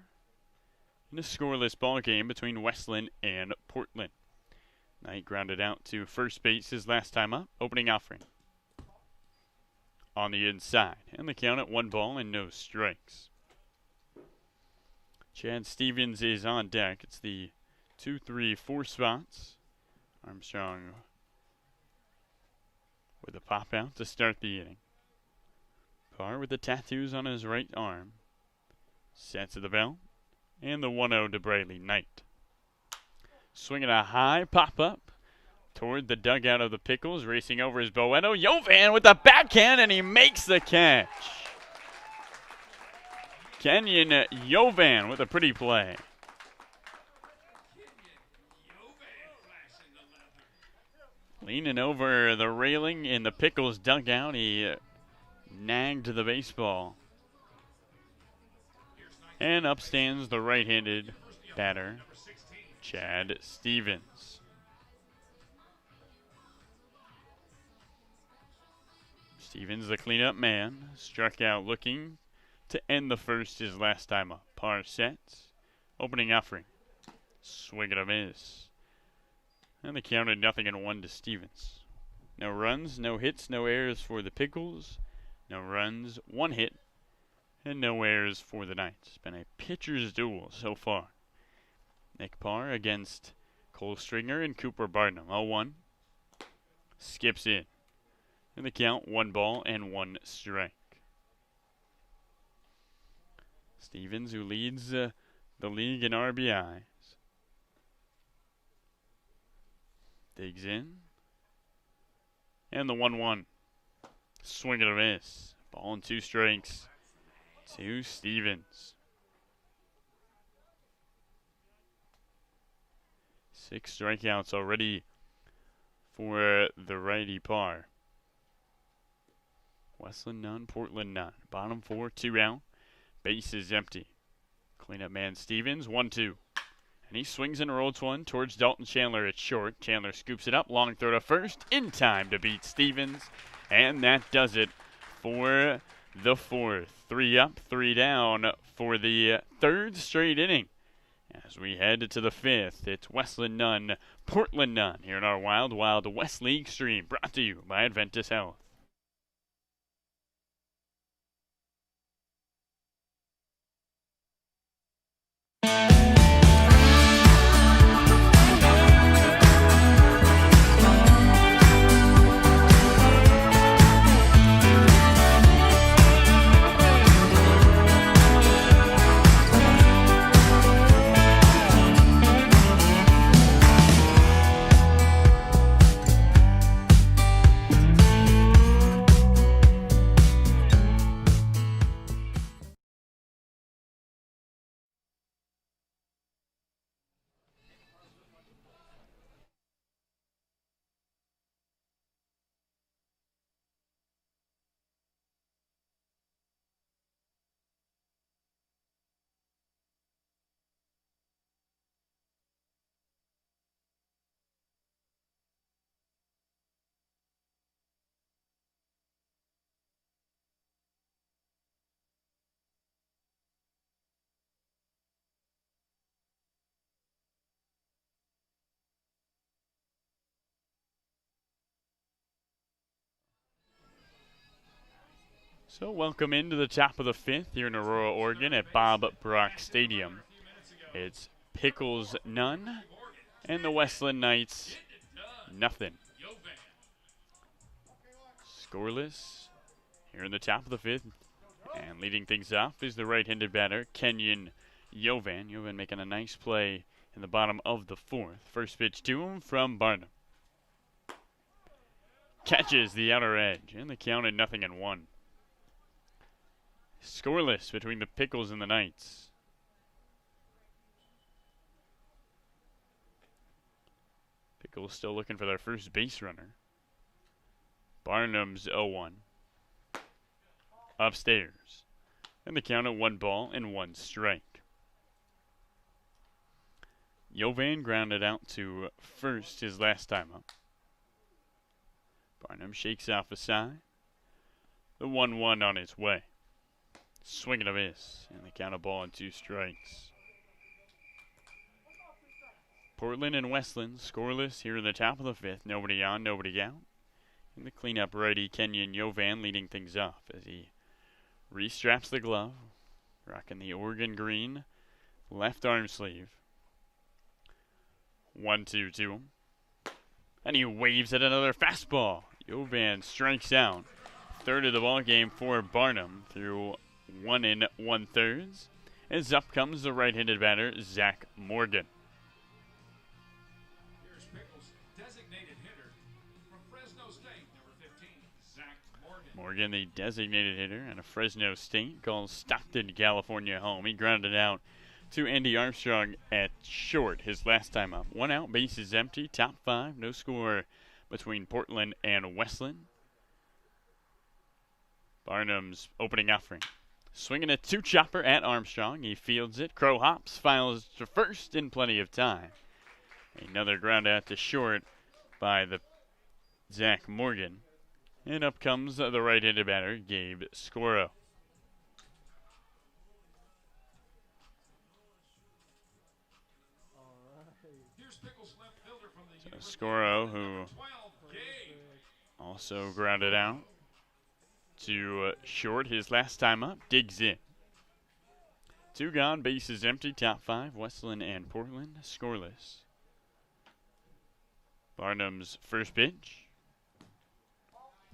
[SPEAKER 1] In a scoreless ball game between Westland and Portland. Knight grounded out to first base his last time up, opening offering. On the inside, and the count at 1 ball and no strikes. Chad Stevens is on deck. It's the 2, 3, 4 spots. Armstrong with a pop out to start the inning. Parr with the tattoos on his right arm. Sets of the bell. And the 1-0 to Briley Knight. Swinging a high pop up toward the dugout of the Pickles. Racing over his Boeto. Jovan with the backhand, and he makes the catch. Kenyon Jovan with a pretty play. Leaning over the railing in the Pickles dugout, he nagged the baseball. And up stands the right-handed batter, Chad Stevens. Stevens, the cleanup man, struck out looking to end the first his last time up. Parr sets, opening offering. Swing and a miss. And the count at 0-1 to Stevens. No runs, no hits, no errors for the Pickles. No runs, 1 hit, and no errors for the Knights. It's been a pitcher's duel so far. Nick Parr against Cole Stringer and Cooper Barnum. 0-1. Skips in. And the count, 1 ball and 1 strike. Stevens, who leads the league in RBIs. Digs in. And the 1-1. Swing and a miss. Ball and 2 strikes to Stevens. 6 strikeouts already for the righty Parr. Westland none, Portland none. Bottom 4, 2 out. Base is empty. Cleanup man Stevens, 1-2. And he swings and rolls one towards Dalton Chandler at short. Chandler scoops it up, long throw to first, in time to beat Stevens. And that does it for the 4th. 3 up, 3 down for the 3rd straight inning. As we head to the 5th, it's Westland none, Portland none here in our Wild Wild West League stream, brought to you by Adventus Health. So welcome into the top of the fifth here in Aurora, Oregon at Bob Brock Stadium. It's Pickles none and the Westland Knights nothing. Scoreless here in the top of the fifth. And leading things off is the right-handed batter, Kenyon Jovan. Jovan making a nice play in the bottom of the fourth. First pitch to him from Barnum. Catches the outer edge, and the count at 0-1. Scoreless between the Pickles and the Knights. Pickles still looking for their first base runner. Barnum's 0-1. Upstairs. And the count at 1-1 strike. Jovan grounded out to first his last time up. Barnum shakes off a sigh. The 1-1 on its way. Swing and a miss. And the count of 2 strikes. Portland and Westland scoreless here in the top of the fifth. Nobody on, nobody out. And the cleanup righty Kenyon Jovan leading things off as he restraps the glove. Rocking the Oregon green left arm sleeve. 1-2 to him. And he waves at another fastball. Jovan strikes out. Third of the ball game for Barnum through 1 1/3. As up comes the right-handed batter, Zach Morgan.
[SPEAKER 3] Here's Pickles, designated hitter from Fresno State, number 15, Zach Morgan.
[SPEAKER 1] Morgan, the designated hitter out of Fresno State, calls Stockton, California home. He grounded out to Andy Armstrong at short his last time up. 1 out, bases empty, top 5, no score between Portland and Westland. Barnum's opening offering. Swinging a 2-chopper at Armstrong. He fields it. Crow hops, files to first in plenty of time. Another ground out to short by the Zach Morgan. And up comes the right-handed batter, Gabe Scoro. Scoro, who also grounded out to short his last time up, digs in. 2 gone, bases empty, top 5, Westland and Portland scoreless. Barnum's first pitch,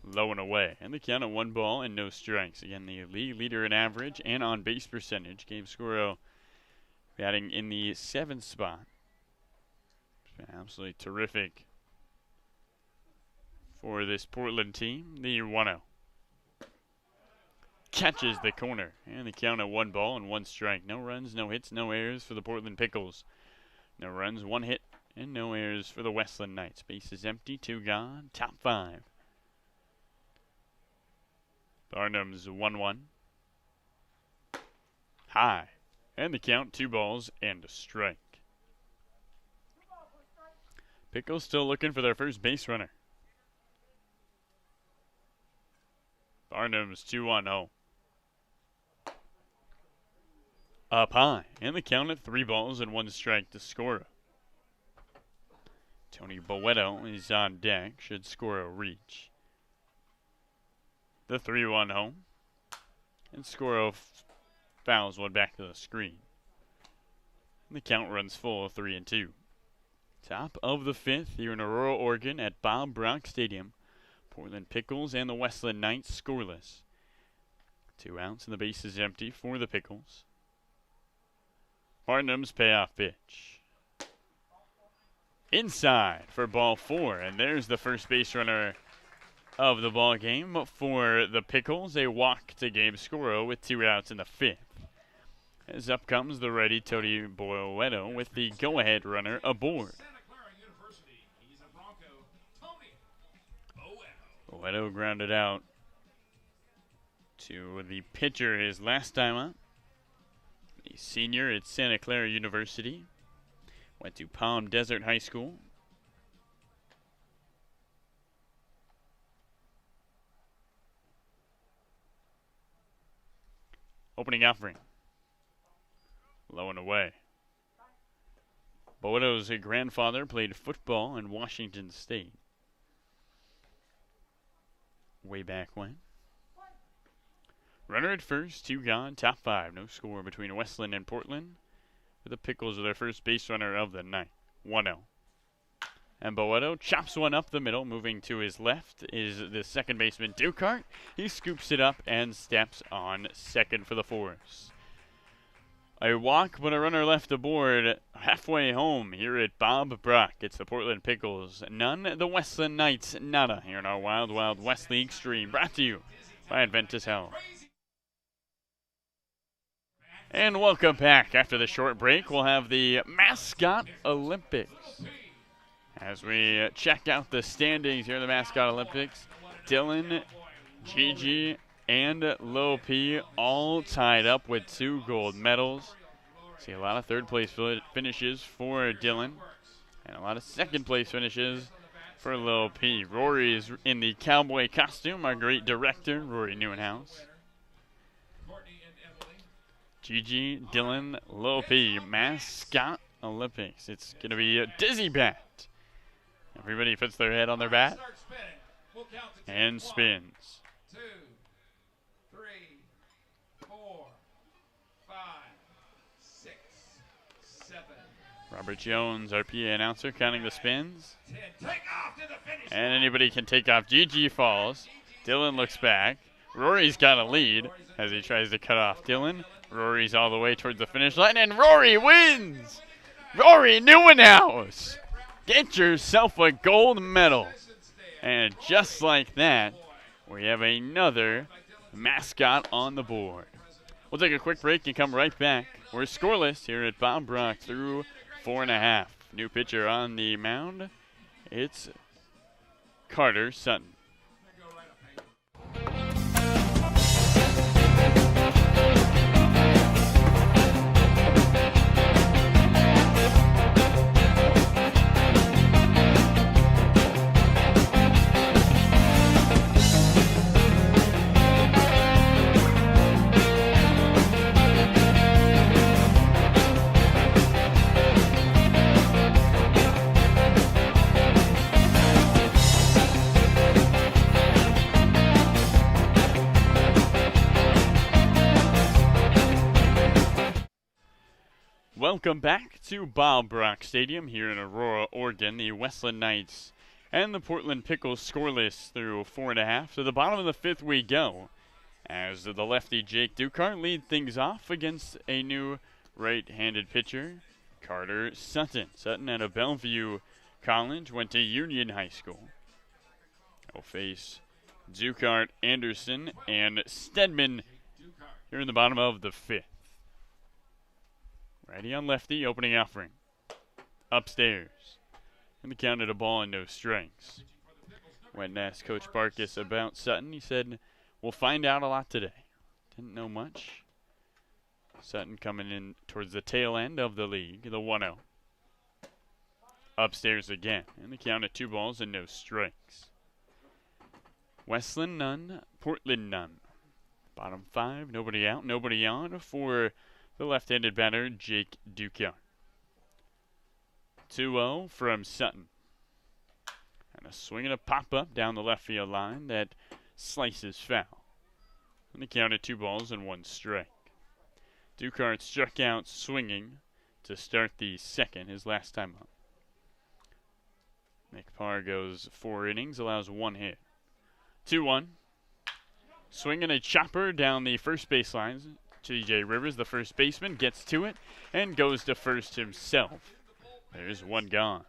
[SPEAKER 1] low and away, and the count at 1 and no strikes. Again, the league leader in average and on base percentage. Gabe Scoro batting in the 7th spot. It's been absolutely terrific for this Portland team. The 1-0. Catches the corner, and the count at 1 strike. No runs, no hits, no errors for the Portland Pickles. No runs, 1 hit, and no errors for the Westland Knights. Bases empty, 2 gone, top 5. Barnum's 1-1. High, and the count 2 balls and a strike. Pickles still looking for their first base runner. Barnum's 2-1-0. Up high, and the count at 3 balls and 1 strike to Scoro. Tony Boeto is on deck, should Scoro reach. The 3-1 home, and Scoro fouls one back to the screen. And the count runs full of 3-2. Top of the 5th here in Aurora, Oregon at Bob Brock Stadium. Portland Pickles and the Westland Knights scoreless. 2 outs and the base is empty for the Pickles. Barnum's payoff pitch. Inside for ball 4, and there's the first base runner of the ball game for the Pickles. A walk to Gabe Scoro with 2 outs in the 5th. As up comes the righty Tony Boeto with the go-ahead runner aboard. Boeto grounded out to the pitcher his last time up. A senior at Santa Clara University. Went to Palm Desert High School. Opening offering. Low and away. Boeto's grandfather played football in Washington State. Way back when. Runner at first, 2 gone, top 5. No score between Westland and Portland. With the Pickles are their first base runner of the night. 1-0. And Boedo chops one up the middle. Moving to his left is the second baseman, Dukart. He scoops it up and steps on second for the Force. A walk, but a runner left aboard halfway home here at Bob Brock. It's the Portland Pickles, none. The Westland Knights, nada. Here in our Wild Wild West League stream, brought to you by Adventus Health. And welcome back. After the short break, we'll have the Mascot Olympics. As we check out the standings here in the Mascot Olympics, Dylan, Gigi, and Low P all tied up with 2 gold medals. See a lot of third place finishes for Dylan and a lot of second place finishes for Low P. Rory is in the cowboy costume, our great director, Rory Newenhouse. Gigi, Dylan, Low P, Mascot Olympics. It's going to be a dizzy bat. Everybody puts their head on their bat and spins.
[SPEAKER 3] 2, 3, 4, 5, 6, 7.
[SPEAKER 1] Robert Jones, our PA announcer, counting the spins.
[SPEAKER 3] 10. Take off to the finish.
[SPEAKER 1] And anybody can take off. Gigi falls. Dylan looks back. Rory's got a lead as he tries to cut off Dylan. Rory's all the way towards the finish line, and Rory wins! Rory Newenhouse! Get yourself a gold medal. And just like that, we have another mascot on the board. We'll take a quick break and come right back. We're scoreless here at Bob Brock through 4.5. New pitcher on the mound. It's Carter Sutton. Welcome back to Bob Brock Stadium here in Aurora, Oregon. The Westland Knights and the Portland Pickles scoreless through 4.5. To the bottom of the 5th we go as the lefty Jake Dukart lead things off against a new right-handed pitcher, Carter Sutton. Sutton out of Bellevue College, went to Union High School. He'll face Dukart, Anderson, and Stedman here in the bottom of the 5th. Righty on lefty, opening offering. Upstairs. And the count at a ball and no strikes. When asked Coach Barkus about Sutton, he said, "We'll find out a lot today." Didn't know much. Sutton coming in towards the tail end of the league, the 1-0. Upstairs again, and the count at 2 balls and no strikes. Westland none, Portland none. Bottom 5, nobody out, nobody on for the left-handed batter, Jake Dukart. 2-0 from Sutton. And a swing and a pop-up down the left field line that slices foul. And the count at 2 balls and 1 strike. Dukart struck out swinging to start the 2nd, his last time up. Nick Parr goes 4 innings, allows 1 hit. 2-1. Swinging a chopper down the first baseline. TJ Rivers, the first baseman, gets to it and goes to first himself. There's 1 gone.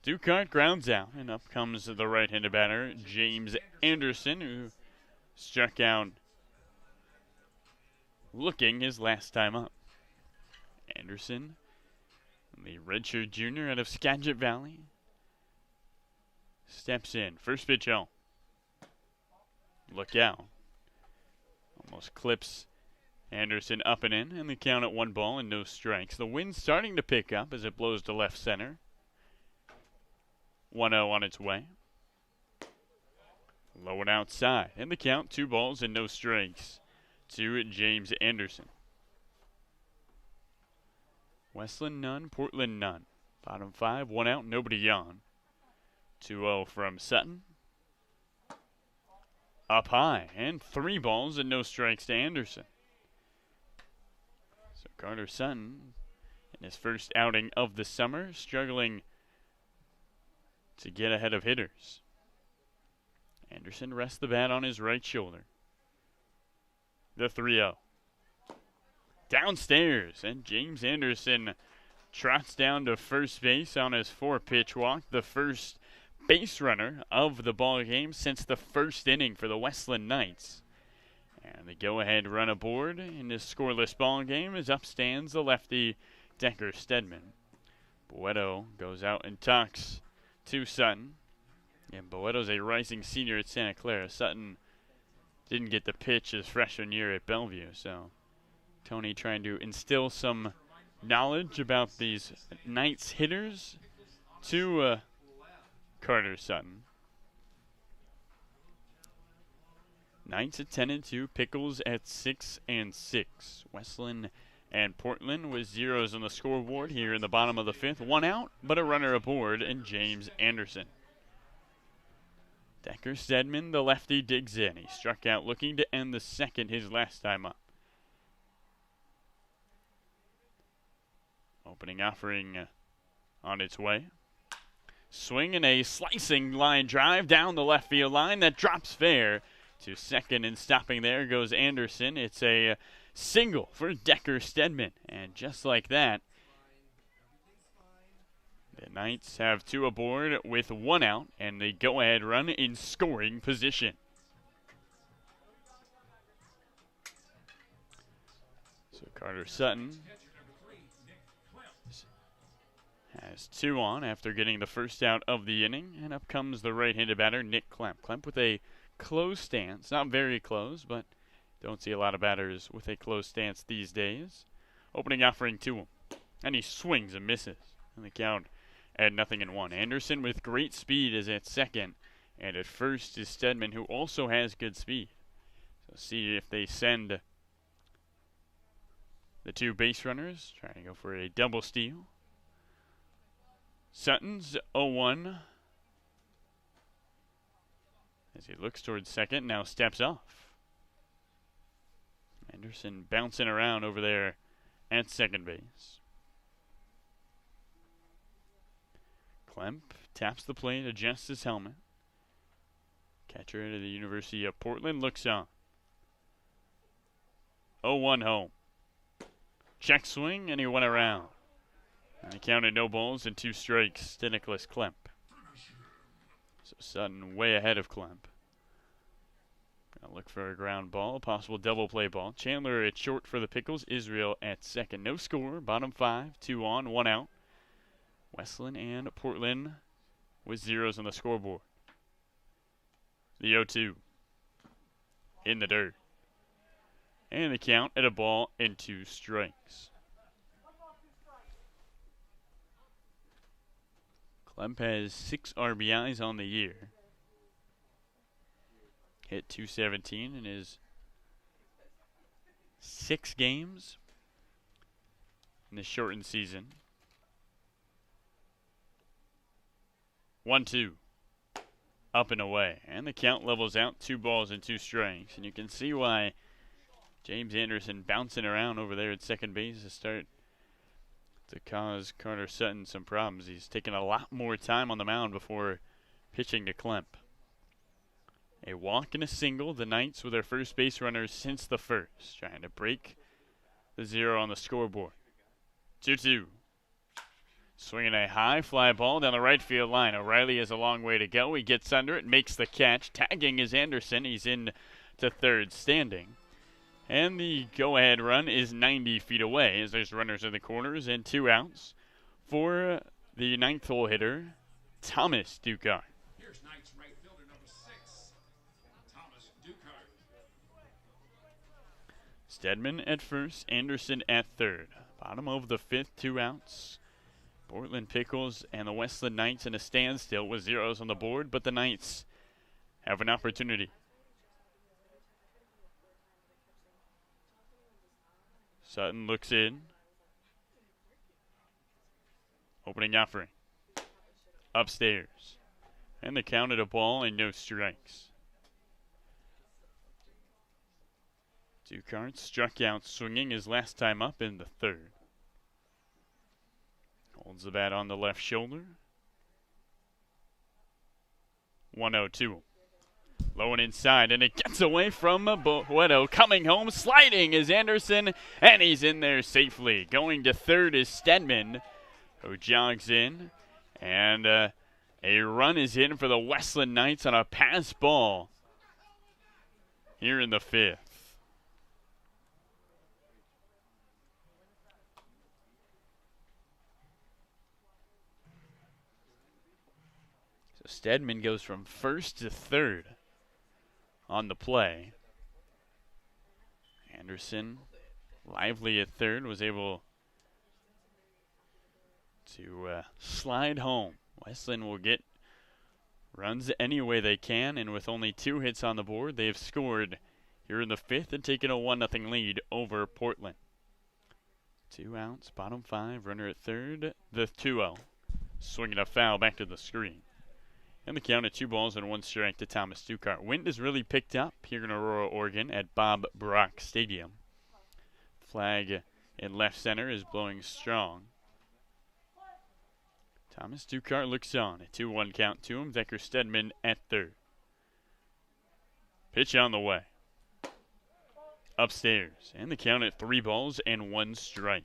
[SPEAKER 1] Dukart grounds out, and up comes the right-handed batter, James Anderson, who struck out looking his last time up. Anderson, the redshirt junior out of Skagit Valley, steps in. First pitch out. Look out. Almost clips Anderson up and in, and the count at 1 ball and no strikes. The wind's starting to pick up as it blows to left center. 1-0 on its way. Low and outside, and the count 2 balls and no strikes to James Anderson. Westland none, Portland none. Bottom 5, 1 out, nobody on. 2-0 from Sutton. Up high, and 3 balls and no strikes to Anderson. So Carter Sutton, in his first outing of the summer, struggling to get ahead of hitters. Anderson rests the bat on his right shoulder. The 3-0. Downstairs, and James Anderson trots down to first base on his 4-pitch walk, the first base runner of the ball game since the first inning for the Westland Knights. And the go-ahead run aboard in this scoreless ball game is up stands the lefty Decker Stedman. Boeto goes out and talks to Sutton. And Boeto's a rising senior at Santa Clara. Sutton didn't get the pitch his freshman year at Bellevue, so Tony trying to instill some knowledge about these Knights hitters to Carter Sutton. Knights at 10-2, Pickles at 6-6. Westland and Portland with zeros on the scoreboard here in the bottom of the 5th. 1 out, but a runner aboard, and James Anderson. Decker Stedman, the lefty, digs in. He struck out looking to end the 2nd his last time up. Opening offering on its way. Swing and a slicing line drive down the left field line that drops fair to 2nd, and stopping there goes Anderson. It's a single for Decker Stedman, and just like that, the Knights have 2 aboard with 1 out, and the go-ahead run in scoring position. So Carter Sutton has 2 on after getting the first out of the inning, and up comes the right-handed batter, Nick Klemp. Klemp with a close stance, not very close, but don't see a lot of batters with a close stance these days. Opening offering to him, and he swings and misses, and the count at 0-1. Anderson with great speed is at 2nd, and at first is Stedman, who also has good speed. So see if they send the 2 base runners, trying to go for a double steal. Sutton's 0-1 as he looks towards 2nd, now steps off. Anderson bouncing around over there at 2nd base. Klemp taps the plate, adjusts his helmet. Catcher out of the University of Portland looks on. 0-1 home. Check swing, and he went around. And he counted no balls and 2 strikes to Nicholas Klemp. So Sutton way ahead of Klemp. Gonna look for a ground ball, a possible double play ball. Chandler at short for the Pickles. Israel at 2nd. No score. Bottom 5. 2 on, 1 out. Westland and Portland with zeros on the scoreboard. The 0-2 in the dirt. And the count at a ball and 2 strikes. Klemp has 6 RBIs on the year. Hit .217 in his 6 games in the shortened season. 1-2. Up and away. And the count levels out, 2 balls and 2 strikes. And you can see why James Anderson bouncing around over there at 2nd base to cause Carter Sutton some problems. He's taken a lot more time on the mound before pitching to Klemp. A walk and a single. The Knights with their first base runners since the 1st. Trying to break the 0 on the scoreboard. 2-2. Swinging a high fly ball down the right field line. O'Reilly has a long way to go. He gets under it, makes the catch. Tagging is Anderson. He's in to 3rd standing. And the go-ahead run is 90 feet away as there's runners in the corners and 2 outs for the 9th hole hitter, Thomas Ducard.
[SPEAKER 3] Here's Knights right fielder number 6, Thomas Ducard.
[SPEAKER 1] Stedman at 1st, Anderson at 3rd. Bottom of the 5th, 2 outs. Portland Pickles and the Westland Knights in a standstill with zeros on the board, but the Knights have an opportunity. Sutton looks in. Opening offering. Upstairs. And the count at a ball and no strikes. Ducart struck out swinging his last time up in the third. Holds the bat on the left shoulder. 1-0-2. Low and inside, and it gets away from Boedo. Coming home, sliding is Anderson, and he's in there safely. Going to third is Stedman, who jogs in, and a run is in for the Westland Knights on a pass ball here in the fifth. So Stedman goes from first to third on the play. Anderson, lively at third, was able to slide home. Westland will get runs any way they can, and with only 2 hits on the board, they have scored here in the fifth and taken a 1-0 lead over Portland. 2 outs, bottom 5, runner at third, the 2-0. Swinging a foul back to the screen. And the count at 2 balls and 1 strike to Thomas Ducart. Wind has really picked up here in Aurora, Oregon at Bob Brock Stadium. Flag in left center is blowing strong. Thomas Ducart looks on. A 2-1 count to him. Decker Stedman at third. Pitch on the way. Upstairs. And the count at 3 balls and 1 strike.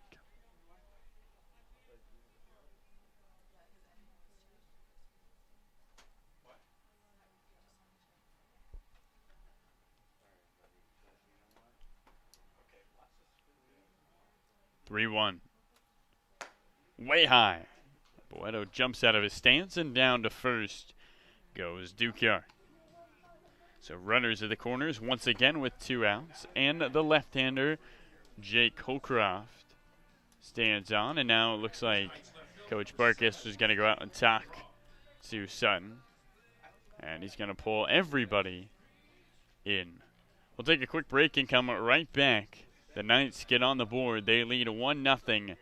[SPEAKER 1] Three-one. Way high. Boedo jumps out of his stance, and down to first goes Ducart. So runners at the corners once again with 2 outs, and the left-hander Jake Holcroft stands on, and now it looks like Coach Barkas is going to go out and talk to Sutton, and he's going to pull everybody in. We'll take a quick break and come right back. The Knights get on the board. They lead 1-0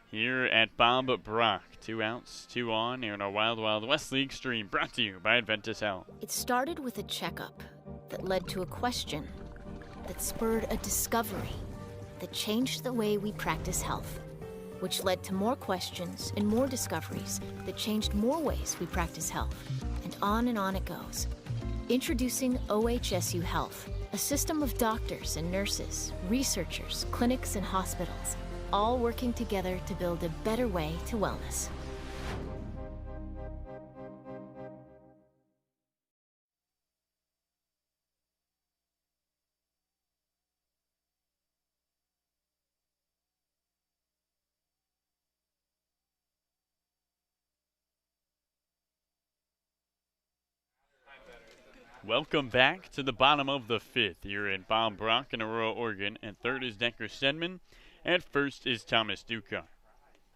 [SPEAKER 1] here at Bob Brock. 2 outs, 2 on here in our Wild Wild West League stream, brought to you by Adventus Health.
[SPEAKER 2] It started with a checkup that led to a question that spurred a discovery that changed the way we practice health, which led to more questions and more discoveries that changed more ways we practice health. And on it goes. Introducing OHSU Health, a system of doctors and nurses, researchers, clinics, and hospitals, all working together to build a better way to wellness.
[SPEAKER 1] Welcome back to the bottom of the fifth here in Bob Brock in Aurora, Oregon. And third is Decker Stedman. And first is Thomas Ducart.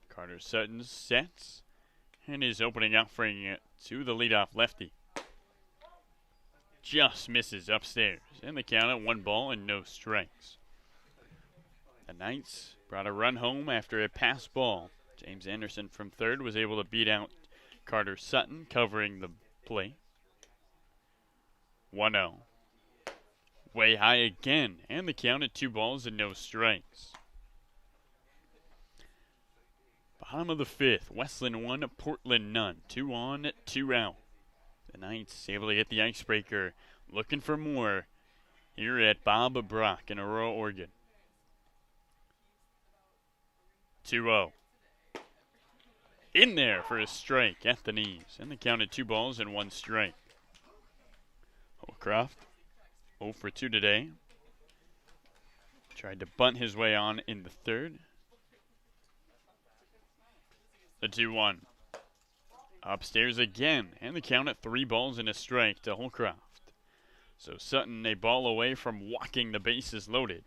[SPEAKER 1] Carter Sutton sets and is opening offering it to the leadoff lefty. Just misses upstairs. And the count at 1 ball and no strikes. The Knights brought a run home after a pass ball. James Anderson from third was able to beat out Carter Sutton, covering the plate. 1-0. Way high again, and the count at 2 balls and no strikes. Bottom of the fifth, Westland 1, Portland none. 2 on, 2 out. The Knights able to get the icebreaker, looking for more here at Bob Brock in Aurora, Oregon. 2-0. In there for a strike at the knees, and the count at 2 balls and 1 strike. Holcroft, 0 for 2 today. Tried to bunt his way on in the third. The 2-1. Upstairs again, and the count at 3 balls and a strike to Holcroft. So Sutton a ball away from walking the bases loaded.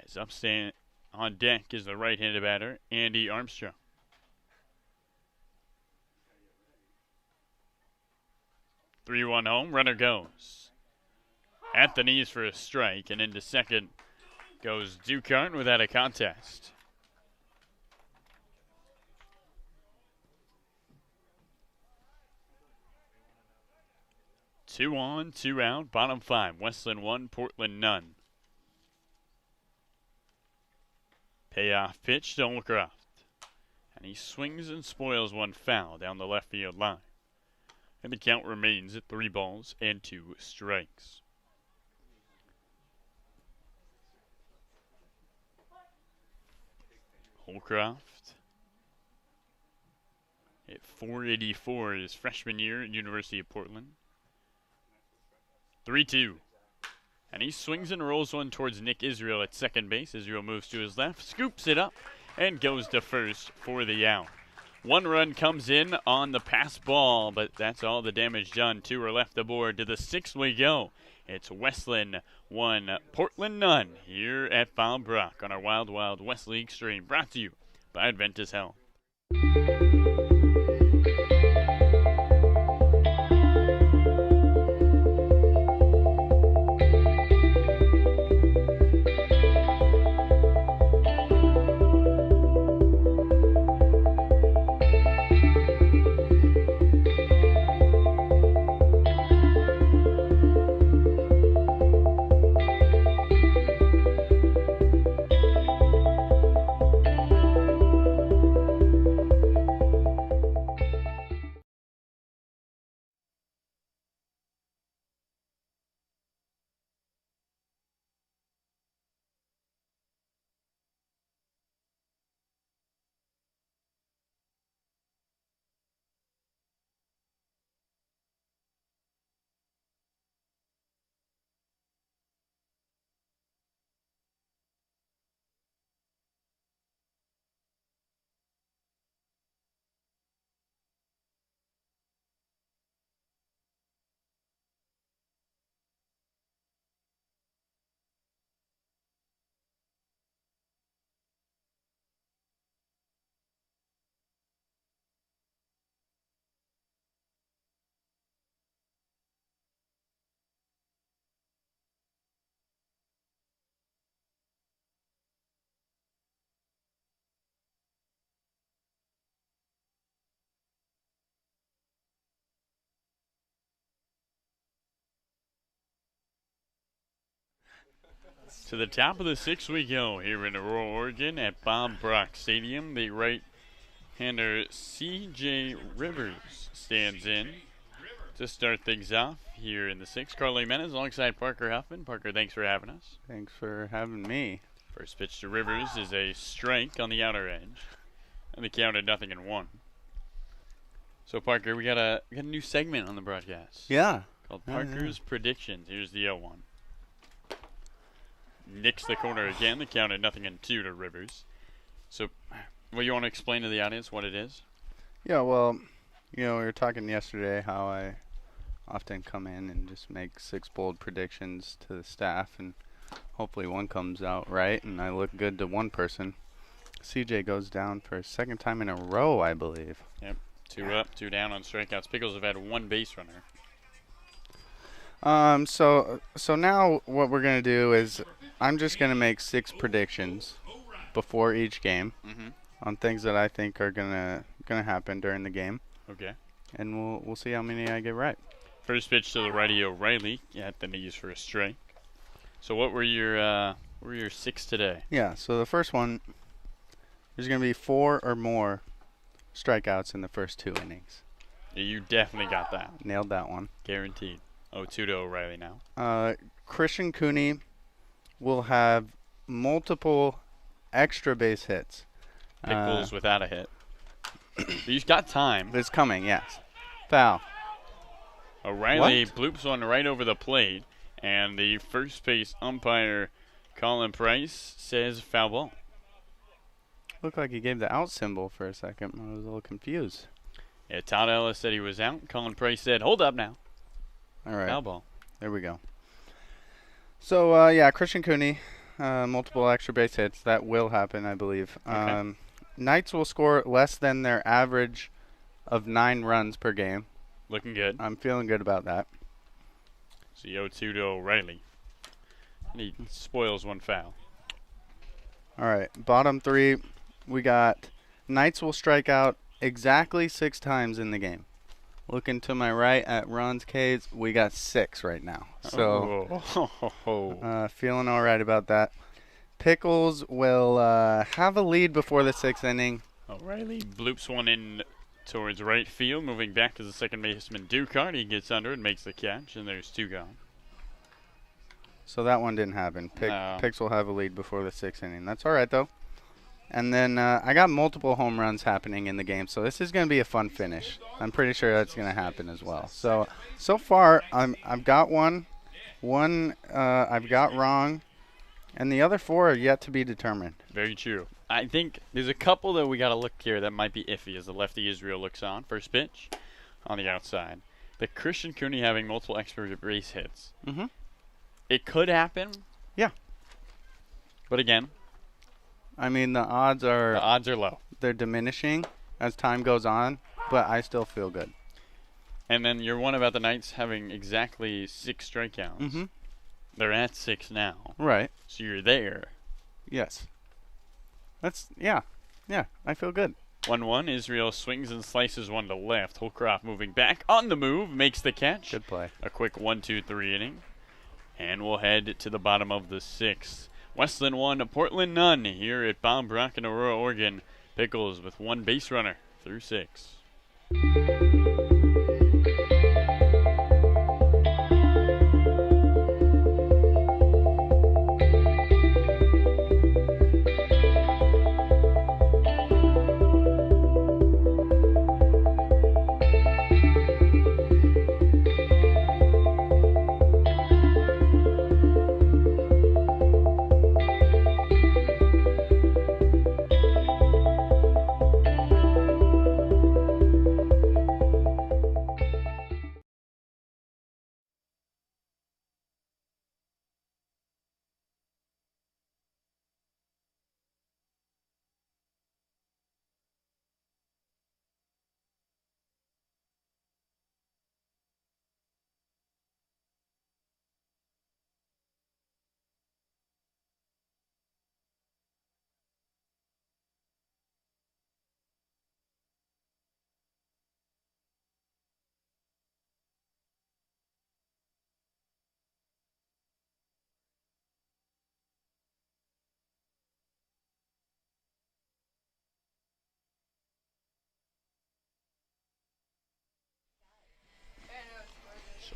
[SPEAKER 1] As upstairs on deck is the right-handed batter, Andy Armstrong. Three-one home, runner goes at the knees for a strike, and into second goes Ducart without a contest. 2 on, 2 out, bottom 5. Westland 1, Portland none. Payoff pitch to Holcroft. And he swings and spoils one foul down the left field line. And the count remains at 3 balls and 2 strikes. Holcroft at .484 his freshman year at University of Portland. 3-2. And he swings and rolls one towards Nick Israel at second base. Israel moves to his left, scoops it up, and goes to first for the out. 1 run comes in on the pass ball, but that's all the damage done. 2 are left aboard. To the 6th we go. It's Westland 1, Portland none here at Bob Brock on our Wild Wild West League stream. Brought to you by Adventus Health. To the top of the 6th we go here in Aurora, Oregon at Bob Brock Stadium. The right-hander C.J. Rivers stands in to start things off here in the 6th. Carly Menes alongside Parker Huffman. Parker, thanks for having us.
[SPEAKER 5] Thanks for having me.
[SPEAKER 1] First pitch to Rivers is a strike on the outer edge. And the count at 0-1. So, Parker, we got a new segment on the broadcast.
[SPEAKER 5] Yeah.
[SPEAKER 1] Called Parker's Predictions. Here's the 0-1. Nicks the corner again. The count at 0-2 to Rivers. So, you want to explain to the audience what it is?
[SPEAKER 5] Yeah, well, we were talking yesterday how I often come in and just make 6 bold predictions to the staff, and hopefully one comes out right, and I look good to one person. CJ goes down for a 2nd time in a row, I believe.
[SPEAKER 1] Yep. 2 up, 2 down on strikeouts. Pickles have had 1 base runner.
[SPEAKER 5] So now what we're going to do is I'm just going to make 6 predictions before each game on things that I think are going to happen during the game.
[SPEAKER 1] Okay.
[SPEAKER 5] And we'll see how many I get right.
[SPEAKER 1] First pitch to the righty O'Reilly at the knees for a strike. So what were your 6 today?
[SPEAKER 5] Yeah, so the first one, there's going to be 4 or more strikeouts in the first 2 innings.
[SPEAKER 1] Yeah, you definitely got that.
[SPEAKER 5] Nailed that one.
[SPEAKER 1] Guaranteed. 0-2 to O'Reilly now.
[SPEAKER 5] Christian Cooney will have multiple extra base hits.
[SPEAKER 1] Pickles without a hit. He's got time.
[SPEAKER 5] It's coming, yes. Foul.
[SPEAKER 1] O'Reilly bloops one right over the plate, and the first base umpire, Colin Price, says foul ball.
[SPEAKER 5] Looked like he gave the out symbol for a second. I was a little confused.
[SPEAKER 1] Yeah, Todd Ellis said he was out. Colin Price said, hold up now.
[SPEAKER 5] All right.
[SPEAKER 1] Foul ball.
[SPEAKER 5] There we go. So, yeah, Christian Cooney, multiple extra base hits. That will happen, I believe.
[SPEAKER 1] Okay.
[SPEAKER 5] Knights will score less than their average of 9 runs per game.
[SPEAKER 1] Looking good.
[SPEAKER 5] I'm feeling good about that.
[SPEAKER 1] So 0-2 to O'Reilly. And he spoils 1 foul.
[SPEAKER 5] All right, bottom 3, we got Knights will strike out exactly 6 times in the game. Looking to my right at Ron's case, we got 6 right now. So, feeling all right about that. Pickles will have a lead before the 6th inning.
[SPEAKER 1] O'Reilly bloops one in towards right field, moving back to the second baseman Ducart. He gets under and makes the catch, and there's 2 gone.
[SPEAKER 5] So that one didn't happen. Picks will have a lead before the 6th inning. That's all right, though. And then I got multiple home runs happening in the game, so this is going to be a fun finish. I'm pretty sure that's going to happen as well. So far, I've got one I've got wrong, and the other 4 are yet to be determined.
[SPEAKER 1] Very true. I think there's a couple that we got to look here that might be iffy as the lefty Israel looks on. First pitch on the outside. But Christian Cooney having multiple extra base hits.
[SPEAKER 5] Mm-hmm.
[SPEAKER 1] It could happen.
[SPEAKER 5] Yeah.
[SPEAKER 1] But again,
[SPEAKER 5] I mean, the odds are
[SPEAKER 1] low.
[SPEAKER 5] They're diminishing as time goes on, but I still feel good.
[SPEAKER 1] And then your one about the Knights having exactly 6 strikeouts.
[SPEAKER 5] Mm-hmm.
[SPEAKER 1] They're at 6 now.
[SPEAKER 5] Right.
[SPEAKER 1] So you're there.
[SPEAKER 5] Yes. Yeah, I feel good.
[SPEAKER 1] 1-1. Israel swings and slices one to left. Holcroft moving back on the move, makes the catch.
[SPEAKER 5] Good play.
[SPEAKER 1] A quick 1-2-3 inning. And we'll head to the bottom of the 6th. Westland 1, Portland none here at Baum-Brock in Aurora, Oregon. Pickles with 1 base runner through 6.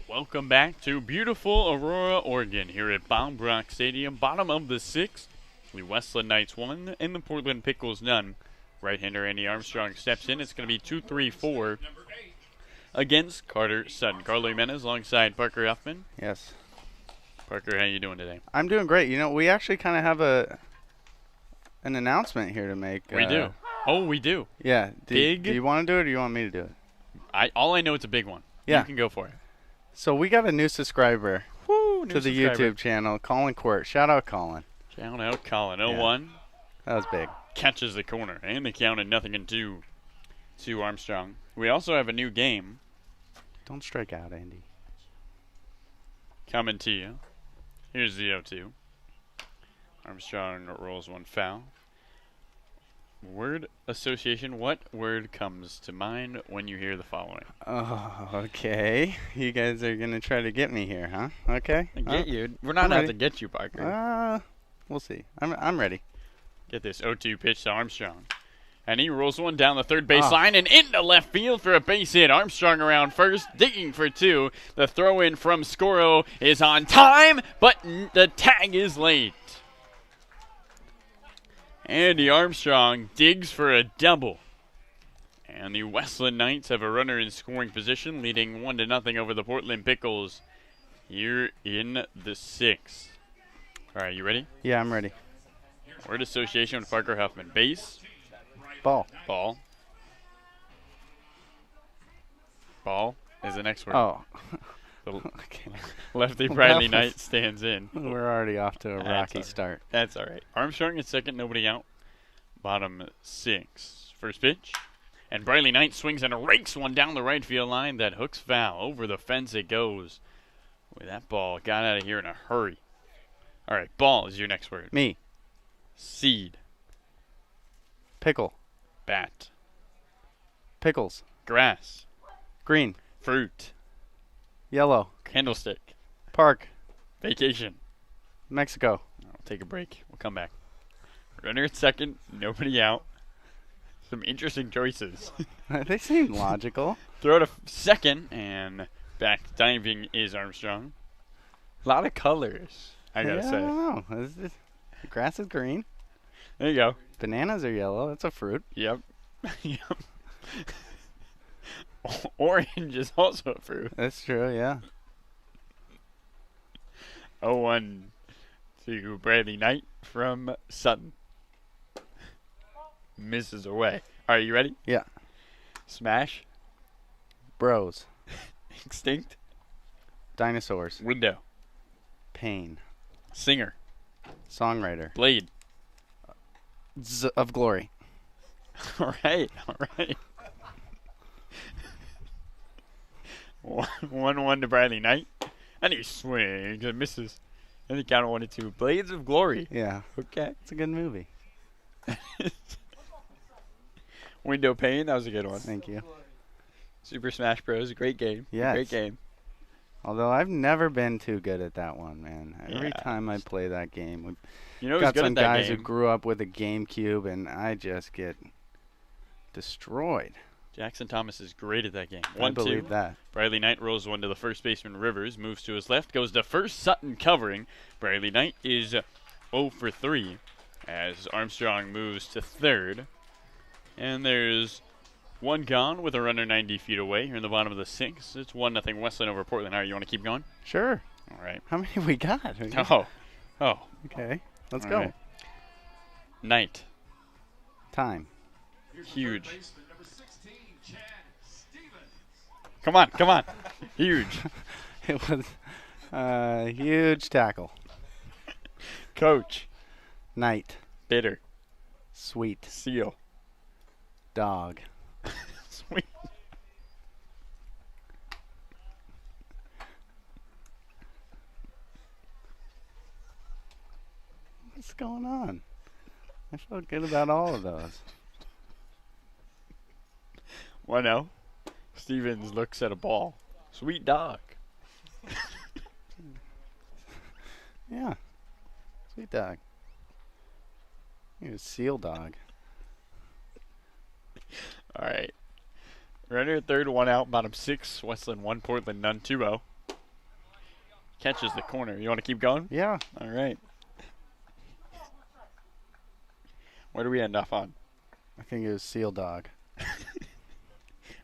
[SPEAKER 1] Welcome back to beautiful Aurora, Oregon, here at Baum-Brock Stadium. Bottom of the 6th, the Westland Knights 1 and the Portland Pickles none. Right-hander Andy Armstrong steps in. It's going to be 2-3-4 against Carter Sutton. Carlo Jimenez alongside Parker Huffman.
[SPEAKER 5] Yes.
[SPEAKER 1] Parker, how you doing today?
[SPEAKER 5] I'm doing great. You know, we actually kind of have an announcement here to make.
[SPEAKER 1] We do. Oh, we do.
[SPEAKER 5] Yeah. Do
[SPEAKER 1] Big.
[SPEAKER 5] you want to do it or do you want me to do it?
[SPEAKER 1] All I know it's a big one.
[SPEAKER 5] Yeah.
[SPEAKER 1] You can go for it.
[SPEAKER 5] So we got a new subscriber
[SPEAKER 1] Woo,
[SPEAKER 5] to the YouTube channel, Colin Court. Shout out, Colin.
[SPEAKER 1] Shout out, Colin. 0-1.
[SPEAKER 5] That was big.
[SPEAKER 1] Catches the corner. And the count at 0-2 to Armstrong. We also have a new game
[SPEAKER 5] Don't strike out, Andy.
[SPEAKER 1] coming to you. Here's the 0-2. Armstrong rolls one foul. Word association. What word comes to mind when you hear the following?
[SPEAKER 5] Oh, okay. You guys are going to try to get me here, huh? Okay.
[SPEAKER 1] Get you. We're not out to get you, Parker.
[SPEAKER 5] We'll see. I'm ready.
[SPEAKER 1] Get this 0-2 pitch to Armstrong. And he rolls one down the third base line and into left field for a base hit. Armstrong around first, digging for 2. The throw in from Scoro is on time, but the tag is late. Andy Armstrong digs for a double. And the Westland Knights have a runner in scoring position, leading 1-0 over the Portland Pickles here in the 6th. All right, you ready?
[SPEAKER 5] Yeah, I'm ready.
[SPEAKER 1] Word association with Parker Huffman. Base.
[SPEAKER 5] Ball.
[SPEAKER 1] Ball. Ball is the next word.
[SPEAKER 5] Oh.
[SPEAKER 1] The
[SPEAKER 5] Okay.
[SPEAKER 1] lefty Bradley Knight stands in.
[SPEAKER 5] We're already off to a rocky start.
[SPEAKER 1] That's all right. Armstrong at second, nobody out. Bottom 6. First pitch. And Bradley Knight swings and rakes one down the right field line. That hooks foul. Over the fence it goes. Boy, that ball got out of here in a hurry. All right, ball is your next word.
[SPEAKER 5] Me.
[SPEAKER 1] Seed.
[SPEAKER 5] Pickle.
[SPEAKER 1] Bat.
[SPEAKER 5] Pickles.
[SPEAKER 1] Grass.
[SPEAKER 5] Green.
[SPEAKER 1] Fruit.
[SPEAKER 5] Yellow.
[SPEAKER 1] Candlestick.
[SPEAKER 5] Park.
[SPEAKER 1] Vacation.
[SPEAKER 5] Mexico.
[SPEAKER 1] I'll take a break. We'll come back. Runner at second. Nobody out. Some interesting choices.
[SPEAKER 5] They seem logical.
[SPEAKER 1] Throw to second, and back diving is Armstrong. A lot of colors, I gotta say.
[SPEAKER 5] I don't know. The grass is green.
[SPEAKER 1] There you go.
[SPEAKER 5] Bananas are yellow. That's a fruit.
[SPEAKER 1] Yep. Yep. Orange is also a fruit.
[SPEAKER 5] That's true, yeah.
[SPEAKER 1] 0-1 to Bradley Knight from Sutton. Misses away. All right, you ready?
[SPEAKER 5] Yeah.
[SPEAKER 1] Smash.
[SPEAKER 5] Bros.
[SPEAKER 1] Extinct.
[SPEAKER 5] Dinosaurs.
[SPEAKER 1] Window.
[SPEAKER 5] Pain.
[SPEAKER 1] Singer.
[SPEAKER 5] Songwriter.
[SPEAKER 1] Blade.
[SPEAKER 5] Of glory.
[SPEAKER 1] All right. All right. 1-1 to Bradley Knight. And he swings and misses. And he counted 1 and 2. Blades of Glory.
[SPEAKER 5] Yeah.
[SPEAKER 1] Okay.
[SPEAKER 5] It's a good movie.
[SPEAKER 1] Window Pane. That was a good one.
[SPEAKER 5] Thank you.
[SPEAKER 1] Super Smash Bros. A great game.
[SPEAKER 5] Yes.
[SPEAKER 1] Great game.
[SPEAKER 5] Although I've never been too good at that one, man. Every
[SPEAKER 1] Yeah.
[SPEAKER 5] time I play that game, we've
[SPEAKER 1] You know who's
[SPEAKER 5] got
[SPEAKER 1] good
[SPEAKER 5] some
[SPEAKER 1] at that
[SPEAKER 5] guys
[SPEAKER 1] game?
[SPEAKER 5] who grew up with a GameCube, and I just get destroyed.
[SPEAKER 1] Jackson Thomas is great at that game.
[SPEAKER 5] I
[SPEAKER 1] 1-2.
[SPEAKER 5] believe that.
[SPEAKER 1] Bradley Knight rolls one to the first baseman Rivers, moves to his left, goes to first, Sutton covering. Bradley Knight is 0 for 3 as Armstrong moves to third. And there's one gone with a runner 90 feet away here in the bottom of the 6th. It's 1-0 Westland over Portland. All right, you want to keep going?
[SPEAKER 5] Sure.
[SPEAKER 1] All right.
[SPEAKER 5] How many we got?
[SPEAKER 1] Oh.
[SPEAKER 5] Okay. Let's
[SPEAKER 1] All
[SPEAKER 5] go.
[SPEAKER 1] right. Knight.
[SPEAKER 5] Time.
[SPEAKER 1] Huge.
[SPEAKER 3] Baseman number 16, Chad Stevens.
[SPEAKER 1] Come on. Huge.
[SPEAKER 5] It was a huge tackle.
[SPEAKER 1] Coach.
[SPEAKER 5] Night.
[SPEAKER 1] Bitter.
[SPEAKER 5] Sweet.
[SPEAKER 1] Seal.
[SPEAKER 5] Dog.
[SPEAKER 1] Sweet.
[SPEAKER 5] What's going on? I felt good about all of those.
[SPEAKER 1] 1-0. Stevens looks at a ball. Sweet dog.
[SPEAKER 5] Yeah. Sweet dog. You're a seal dog.
[SPEAKER 1] All right. Runner at third, 1 out, bottom 6. Westland 1, Portland none, 2-0. Catches the corner. You want to keep going?
[SPEAKER 5] Yeah.
[SPEAKER 1] All right. Where do we end off on?
[SPEAKER 5] I think it was seal dog.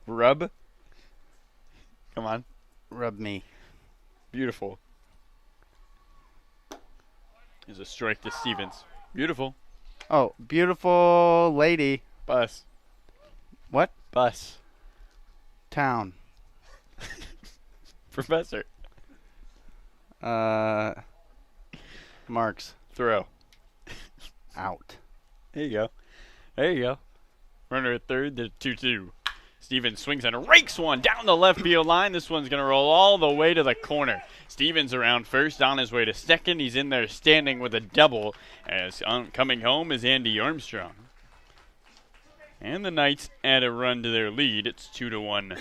[SPEAKER 1] Rub. Come on.
[SPEAKER 5] Rub me.
[SPEAKER 1] Beautiful. Is a strike to Stevens. Beautiful.
[SPEAKER 5] Oh, beautiful lady.
[SPEAKER 1] Bus.
[SPEAKER 5] What?
[SPEAKER 1] Bus.
[SPEAKER 5] Town.
[SPEAKER 1] Professor.
[SPEAKER 5] Marks.
[SPEAKER 1] Throw.
[SPEAKER 5] Out.
[SPEAKER 1] There you go. There you go. Runner at third, the 2-2. Stevens swings and rakes one down the left field line. This one's going to roll all the way to the corner. Stevens around first, on his way to second. He's in there standing with a double, as coming home is Andy Armstrong. And the Knights add a run to their lead. It's 2-1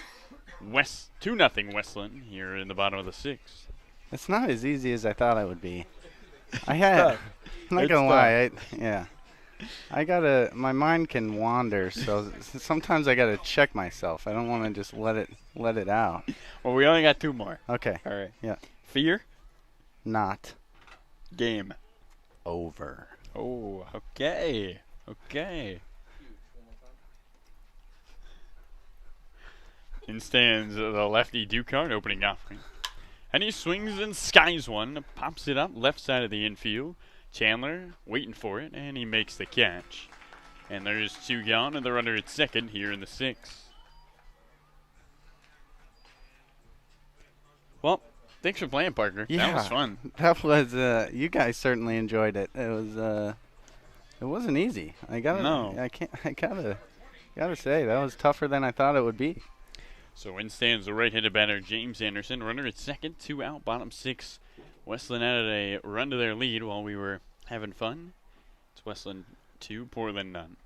[SPEAKER 1] 2-0 Westland here in the bottom of the 6th.
[SPEAKER 5] It's not as easy as I thought it would be. I'm not
[SPEAKER 1] It's
[SPEAKER 5] gonna lie. My mind can wander, so sometimes I gotta check myself. I don't want to just let it out.
[SPEAKER 1] Well, we only got 2 more.
[SPEAKER 5] Okay.
[SPEAKER 1] All right.
[SPEAKER 5] Yeah.
[SPEAKER 1] Fear.
[SPEAKER 5] Not
[SPEAKER 1] Game.
[SPEAKER 5] over.
[SPEAKER 1] Oh, okay. Okay. In stands the lefty Ducard opening offering. And he swings and skies one, pops it up left side of the infield. Chandler waiting for it, and he makes the catch. And there's 2 gone, and the runner at second here in the 6th. Well, thanks for playing, partner.
[SPEAKER 5] Yeah,
[SPEAKER 1] That was fun.
[SPEAKER 5] That was. You guys certainly enjoyed it. It was. It wasn't easy. I gotta say that was tougher than I thought it would be.
[SPEAKER 1] So in stands the right-handed batter James Anderson. Runner at second, 2 out, bottom 6. Westland added a run to their lead while we were having fun. It's Westland 2, Portland none.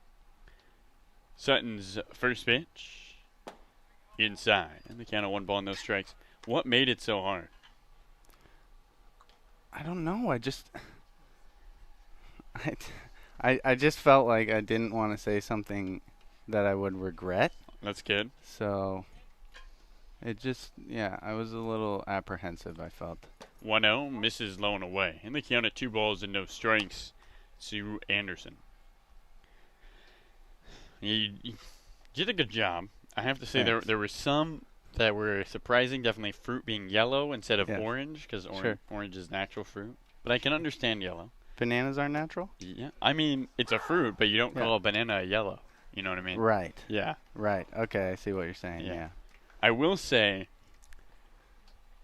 [SPEAKER 1] Sutton's first pitch. inside. And the count of 1 ball, no strikes. What made it so hard?
[SPEAKER 5] I don't know. I just felt like I didn't want to say something that I would regret.
[SPEAKER 1] That's good.
[SPEAKER 5] So it just, I was a little apprehensive, I felt.
[SPEAKER 1] 1-0, misses low and away. And the count at 2 balls and no strikes to Anderson. You did a good job. I have to say there were some that were surprising. Definitely fruit being yellow instead of orange, because orange is natural fruit. But I can understand yellow.
[SPEAKER 5] Bananas are natural?
[SPEAKER 1] Yeah. I mean, it's a fruit, but you don't call a banana yellow. You know what I mean?
[SPEAKER 5] Right.
[SPEAKER 1] Yeah.
[SPEAKER 5] Right. Okay, I see what you're saying. Yeah.
[SPEAKER 1] I will say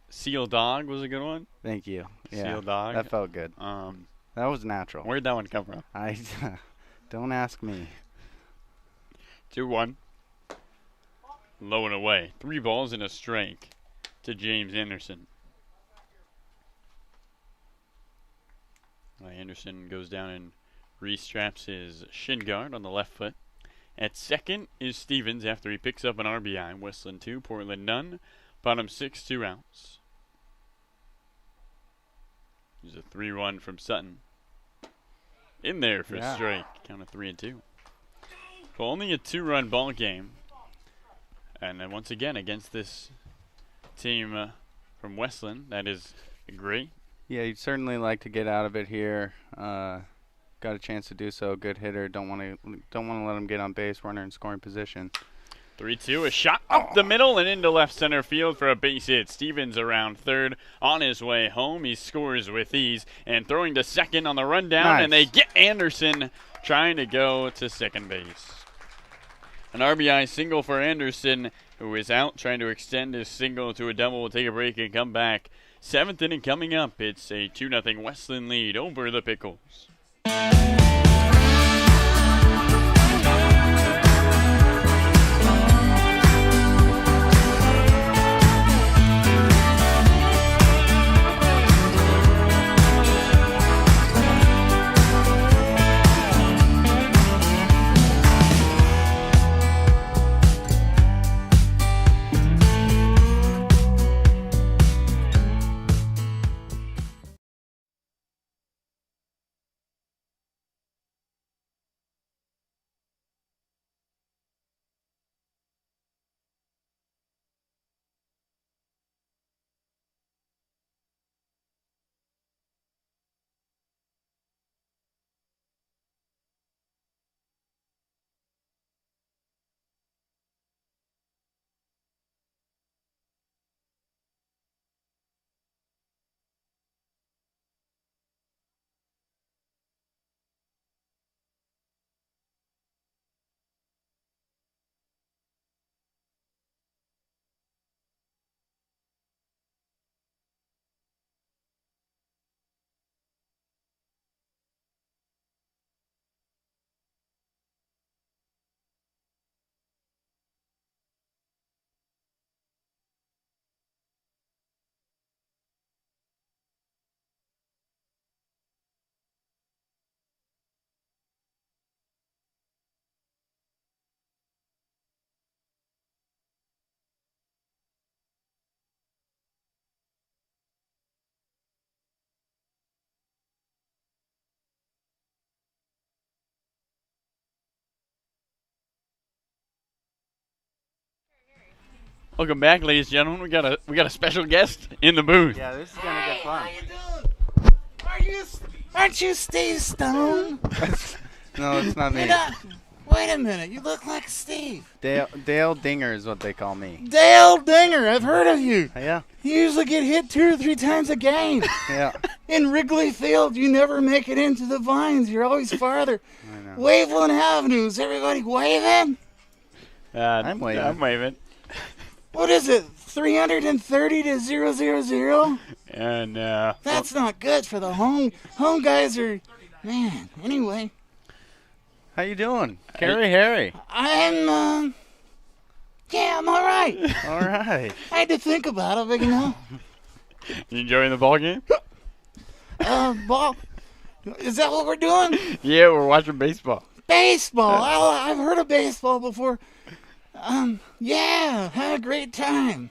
[SPEAKER 1] Seal Dog was a good one.
[SPEAKER 5] Thank you. Yeah.
[SPEAKER 1] Seal Dog.
[SPEAKER 5] That felt good. That was natural.
[SPEAKER 1] Where'd that one come from?
[SPEAKER 5] Don't ask me.
[SPEAKER 1] 2-1. Low and away. 3 balls and a strike to James Anderson. Anderson goes down and restraps his shin guard on the left foot. At second is Stevens after he picks up an RBI. Westland 2, Portland none. Bottom 6, 2 outs. There's a 3-1 from Sutton. In there for a strike. Count of 3-2. Well, only a 2-run ball game. And then once again against this team from Westland, that is great.
[SPEAKER 5] Yeah, you'd certainly like to get out of it here. Got a chance to do so. Good hitter. Don't want to let him get on base. Runner in scoring position.
[SPEAKER 1] 3-2. A shot up the middle and into left center field for a base hit. Stevens around third on his way home. He scores with ease and throwing to second on the rundown, and they get Anderson trying to go to second base. An RBI single for Anderson, who is out trying to extend his single to a double. We'll take a break and come back. 7th inning coming up. It's a 2-0 Westland lead over the Pickles. Welcome back, ladies and gentlemen. We got a special guest in the booth.
[SPEAKER 5] Yeah, this is gonna get fun.
[SPEAKER 6] How you doing? Aren't you Steve Stone?
[SPEAKER 5] No, it's not me.
[SPEAKER 6] Wait a minute, you look like Steve.
[SPEAKER 5] Dale Dinger is what they call me.
[SPEAKER 6] Dale Dinger, I've heard of you.
[SPEAKER 5] Yeah.
[SPEAKER 6] You usually get hit 2 or 3 times a game.
[SPEAKER 5] Yeah.
[SPEAKER 6] In Wrigley Field, you never make it into the vines. You're always farther.
[SPEAKER 5] I know.
[SPEAKER 6] Waveland Avenue, is everybody waving?
[SPEAKER 5] I'm waving.
[SPEAKER 1] I'm waving.
[SPEAKER 6] What is it, 330 to 000?
[SPEAKER 1] And
[SPEAKER 6] That's not good for the home guys are, man, anyway.
[SPEAKER 5] How you doing? Carrie Harry.
[SPEAKER 6] I'm all right.
[SPEAKER 5] All right.
[SPEAKER 6] I had to think about it, but
[SPEAKER 1] you enjoying the ball game?
[SPEAKER 6] Ball. Is that what we're doing?
[SPEAKER 1] Yeah, we're watching baseball.
[SPEAKER 6] Baseball. I've heard of baseball before. Yeah, had a great time.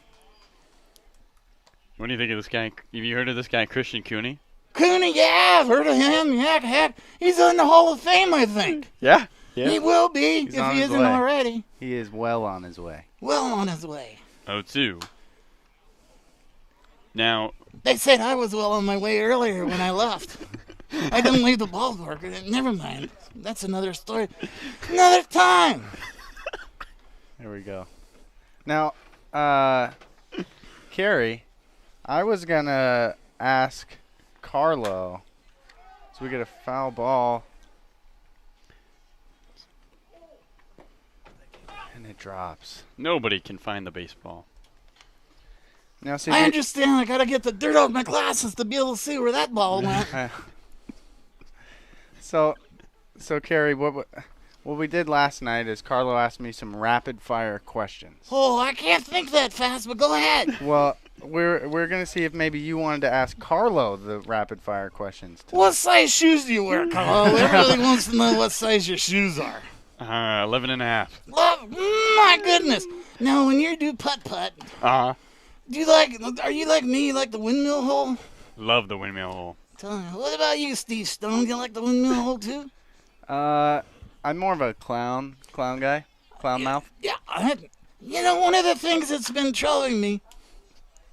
[SPEAKER 1] What do you think of this guy? Have you heard of this guy, Christian Cooney?
[SPEAKER 6] Cooney, yeah, I've heard of him. Yeah, heck, he's in the Hall of Fame, I think.
[SPEAKER 1] Yeah.
[SPEAKER 6] He will be
[SPEAKER 5] He's
[SPEAKER 6] if
[SPEAKER 5] on
[SPEAKER 6] he
[SPEAKER 5] his
[SPEAKER 6] isn't
[SPEAKER 5] way.
[SPEAKER 6] already.
[SPEAKER 5] He is well on his way.
[SPEAKER 6] Well on his way.
[SPEAKER 1] 0-2. Now,
[SPEAKER 6] They said I was well on my way earlier when I left. I didn't leave the ballpark. Never mind. That's another story. Another time.
[SPEAKER 5] There we go. Now, Carrie, I was going to ask Carlo, so we get a foul ball. And it drops.
[SPEAKER 1] nobody can find the baseball.
[SPEAKER 5] Now, see,
[SPEAKER 6] I understand. I gotta get the dirt off my glasses to be able to see where that ball went.
[SPEAKER 5] So, Carrie, what we did last night is Carlo asked me some rapid fire questions.
[SPEAKER 6] Oh, I can't think that fast, but go ahead.
[SPEAKER 5] Well, we're gonna see if maybe you wanted to ask Carlo the rapid fire questions.
[SPEAKER 6] What size shoes do you wear, Carl? Everybody wants to know what size your shoes are.
[SPEAKER 1] 11.5.
[SPEAKER 6] My goodness. Now, when you do putt-putt,
[SPEAKER 1] Uh-huh.
[SPEAKER 6] are you like me, you like the windmill hole?
[SPEAKER 1] Love the windmill hole.
[SPEAKER 6] Tell me, what about you, Steve Stone? Do you like the windmill hole, too?
[SPEAKER 5] I'm more of a clown guy, mouth.
[SPEAKER 6] Yeah, one of the things that's been troubling me,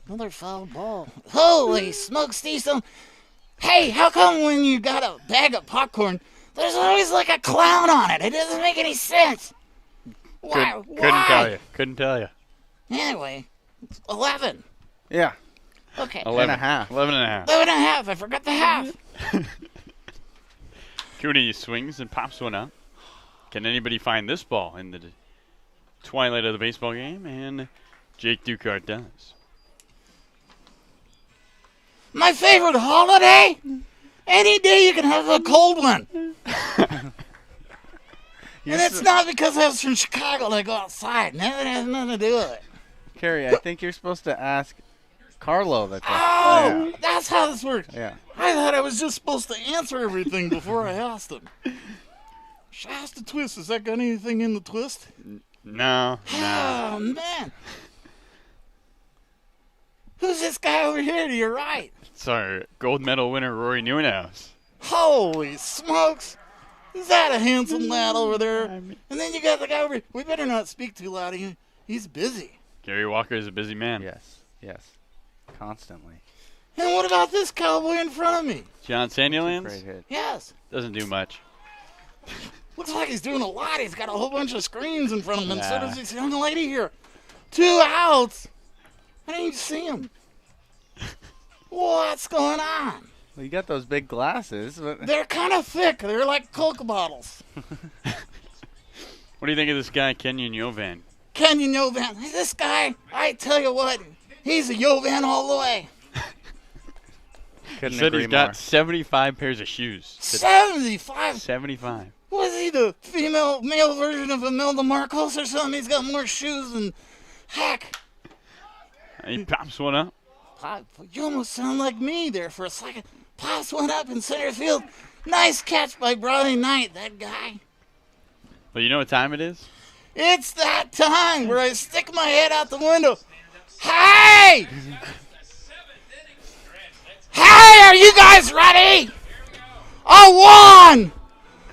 [SPEAKER 6] another foul ball. Holy smokes, Steve Stone. Hey, how come when you got a bag of popcorn, there's always like a clown on it? It doesn't make any sense. Why?
[SPEAKER 1] Couldn't tell you.
[SPEAKER 6] Anyway, it's 11.
[SPEAKER 5] Yeah,
[SPEAKER 6] Okay.
[SPEAKER 5] 11 and a half.
[SPEAKER 1] 11.5.
[SPEAKER 6] 11 and a half. I forgot the half.
[SPEAKER 1] Cooney swings and pops one up. Can anybody find this ball in the twilight of the baseball game? And Jake Ducart does.
[SPEAKER 6] My favorite holiday? Any day you can have a cold one. And it's not because I was from Chicago and I go outside. That has nothing to do with it.
[SPEAKER 5] Carrie, I think you're supposed to ask Carlo the question.
[SPEAKER 6] Oh, that's how this works.
[SPEAKER 5] Yeah.
[SPEAKER 6] I thought I was just supposed to answer everything before I asked him. Should I ask the twist? Has that got anything in the twist?
[SPEAKER 1] No.
[SPEAKER 6] Oh, man. Who's this guy over here to your right?
[SPEAKER 1] Sorry, gold medal winner Rory Neuenhaus.
[SPEAKER 6] Holy smokes. Is that a handsome lad over there? And then you got the guy over here. We better not speak too loud. He's busy.
[SPEAKER 1] Gary Walker is a busy man.
[SPEAKER 5] Yes. Constantly.
[SPEAKER 6] And what about this cowboy in front of me?
[SPEAKER 1] John
[SPEAKER 5] Great
[SPEAKER 1] Sandilands
[SPEAKER 6] Oh,
[SPEAKER 5] hit.
[SPEAKER 6] Yes.
[SPEAKER 1] doesn't do much.
[SPEAKER 6] Looks like he's doing a lot. He's got a whole bunch of screens in front of him. And so
[SPEAKER 1] Yeah.
[SPEAKER 6] does this young lady here. 2 outs. I didn't even see him. What's going on?
[SPEAKER 5] Well, you got those big glasses. But
[SPEAKER 6] They're kind of thick. They're like Coke bottles.
[SPEAKER 1] What do you think of this guy, Kenyon Yovan?
[SPEAKER 6] Kenyon Yovan. This guy, I tell you what, he's a Yovan all the way.
[SPEAKER 5] couldn't
[SPEAKER 1] Said
[SPEAKER 5] agree
[SPEAKER 1] he's
[SPEAKER 5] more.
[SPEAKER 1] got 75 pairs of shoes.
[SPEAKER 6] 75.
[SPEAKER 1] 75.
[SPEAKER 6] Was he the male version of Imelda Marcos or something? He's got more shoes than heck.
[SPEAKER 1] And he pops one up.
[SPEAKER 6] You almost sound like me there for a second. Pops one up in center field. Nice catch by Brody Knight, that guy.
[SPEAKER 1] But you know what time it is?
[SPEAKER 6] It's that time where I stick my head out the window. Hey! Hey, are you guys ready? A 1,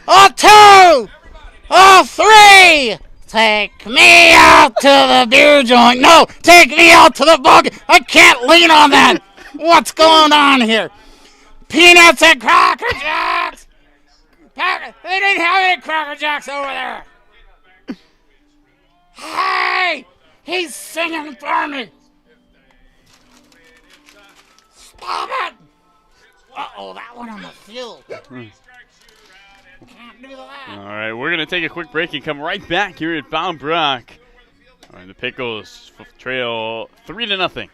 [SPEAKER 6] a 2, a 3. Take me out to the beer joint. No, take me out to the buggy. I can't lean on that. What's going on here? Peanuts and Cracker Jacks. They didn't have any Cracker Jacks over there. Hey, he's singing for me. Stop it. Uh-oh, that one on the field. Can't do that.
[SPEAKER 1] All right, we're going to take a quick break and come right back here at Bound Brock. All right, the Pickles trail 3-0.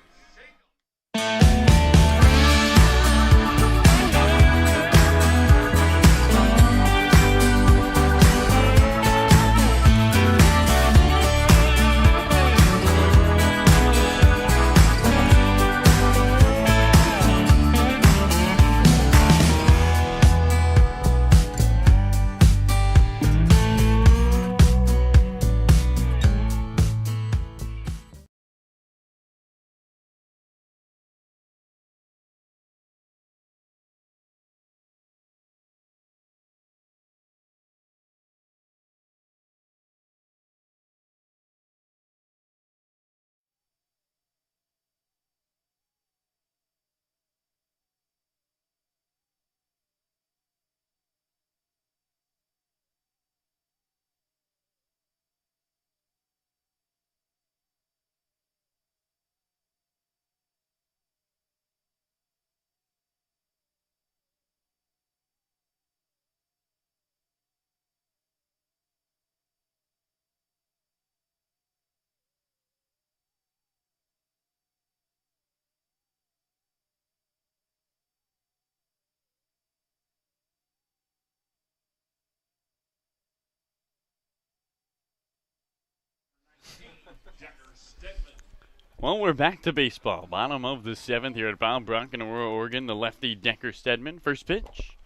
[SPEAKER 1] Well, we're back to baseball. Bottom of the 7th here at Bound Brock in Aurora, Oregon. The lefty Decker Stedman. First pitch.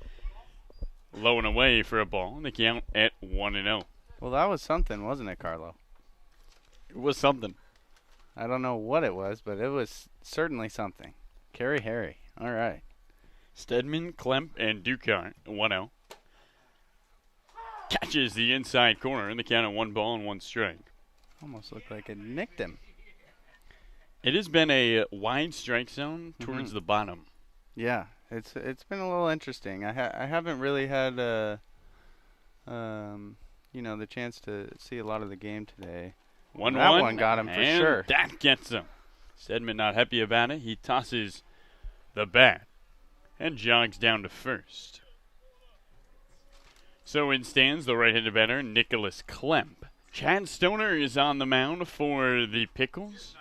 [SPEAKER 1] Low and away for a ball. The count at 1-0.
[SPEAKER 5] Well, that was something, wasn't it, Carlo?
[SPEAKER 1] It was something.
[SPEAKER 5] I don't know what it was, but it was certainly something. Carry Harry. All right.
[SPEAKER 1] Stedman, Klemp, and Ducart. 1-0. Catches the inside corner in the count at 1 ball and 1 strike.
[SPEAKER 5] Almost looked like it nicked him.
[SPEAKER 1] It has been a wide strike zone towards the bottom.
[SPEAKER 5] Yeah, it's been a little interesting. I haven't really had the chance to see a lot of the game today.
[SPEAKER 1] 1-1.
[SPEAKER 5] That one got him for
[SPEAKER 1] and
[SPEAKER 5] sure.
[SPEAKER 1] That gets him. Stedman not happy about it. He tosses the bat and jogs down to first. So in stands the right-handed batter, Nicholas Klemp. Chad Stoner is on the mound for the Pickles.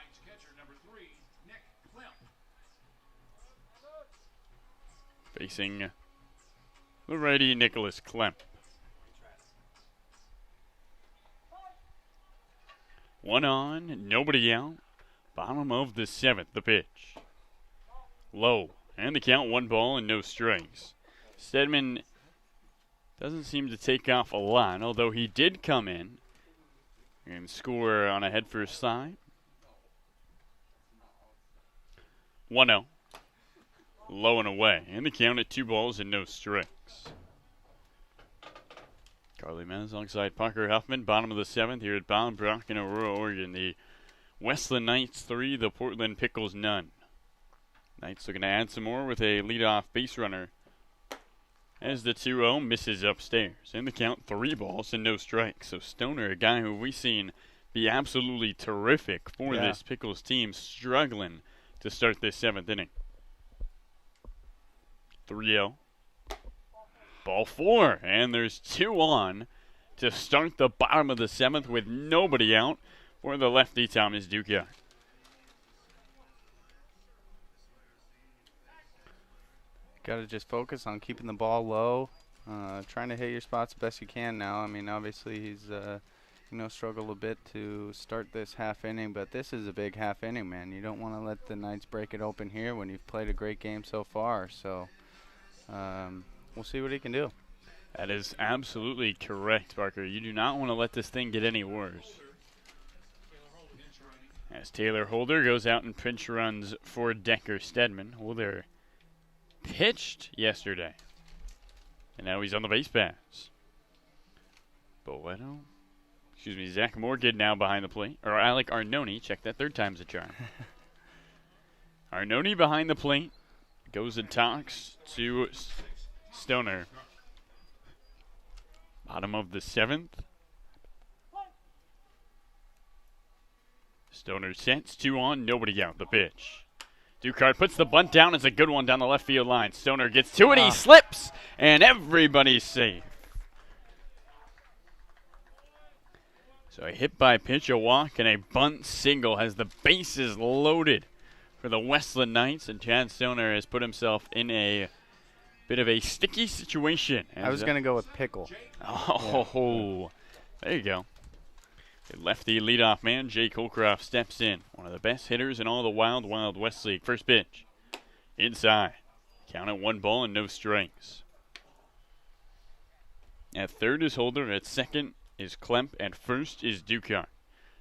[SPEAKER 1] Facing the righty, Nicholas Klemp. 1 on, nobody out. Bottom of the 7th, the pitch. Low, and the count 1 ball and no strikes. Stedman doesn't seem to take off a lot, although he did come in and score on a head-first slide. 1-0. Low and away. And the count at 2 balls and no strikes. Carly Mez alongside Parker Huffman. Bottom of the 7th here at Bound Brock in Aurora, Oregon. The Westland Knights 3, the Portland Pickles none. Knights looking to add some more with a leadoff base runner as the 2-0 misses upstairs. And the count 3 balls and no strikes. So Stoner, a guy who we've seen be absolutely terrific for this Pickles team, struggling to start this 7th inning. 3-0. Ball 4, and there's 2 on to start the bottom of the 7th with nobody out for the lefty Thomas Duca.
[SPEAKER 5] Got to just focus on keeping the ball low, trying to hit your spots the best you can now. I mean, obviously he's struggled a bit to start this half inning, but this is a big half inning, man. You don't want to let the Knights break it open here when you've played a great game so far. So we'll see what he can do.
[SPEAKER 1] That is absolutely correct, Parker. You do not want to let this thing get any worse. As Taylor Holder goes out and pinch runs for Decker Stedman. Holder pitched yesterday, and now he's on the base paths. Zach Morgan now behind the plate. Or Alec Arnone, check that, 3rd time's a charm. Arnone behind the plate. Goes and talks to Stoner. Bottom of the 7th. Stoner sets, 2 on, nobody out. The pitch. Ducart puts the bunt down. It's a good one down the left field line. Stoner gets to it. He slips, and everybody's safe. So a hit by pitch, a walk, and a bunt single has the bases loaded for the Westland Knights, and Chad Stoner has put himself in a bit of a sticky situation.
[SPEAKER 5] I was going to go with Pickle.
[SPEAKER 1] Oh, there you go. The lefty leadoff man, Jake Holcroft, steps in. One of the best hitters in all the Wild Wild West League. First pitch. Inside. Count at 1 ball and no strikes. At 3rd is Holder. At 2nd is Klemp. At 1st is Ducart.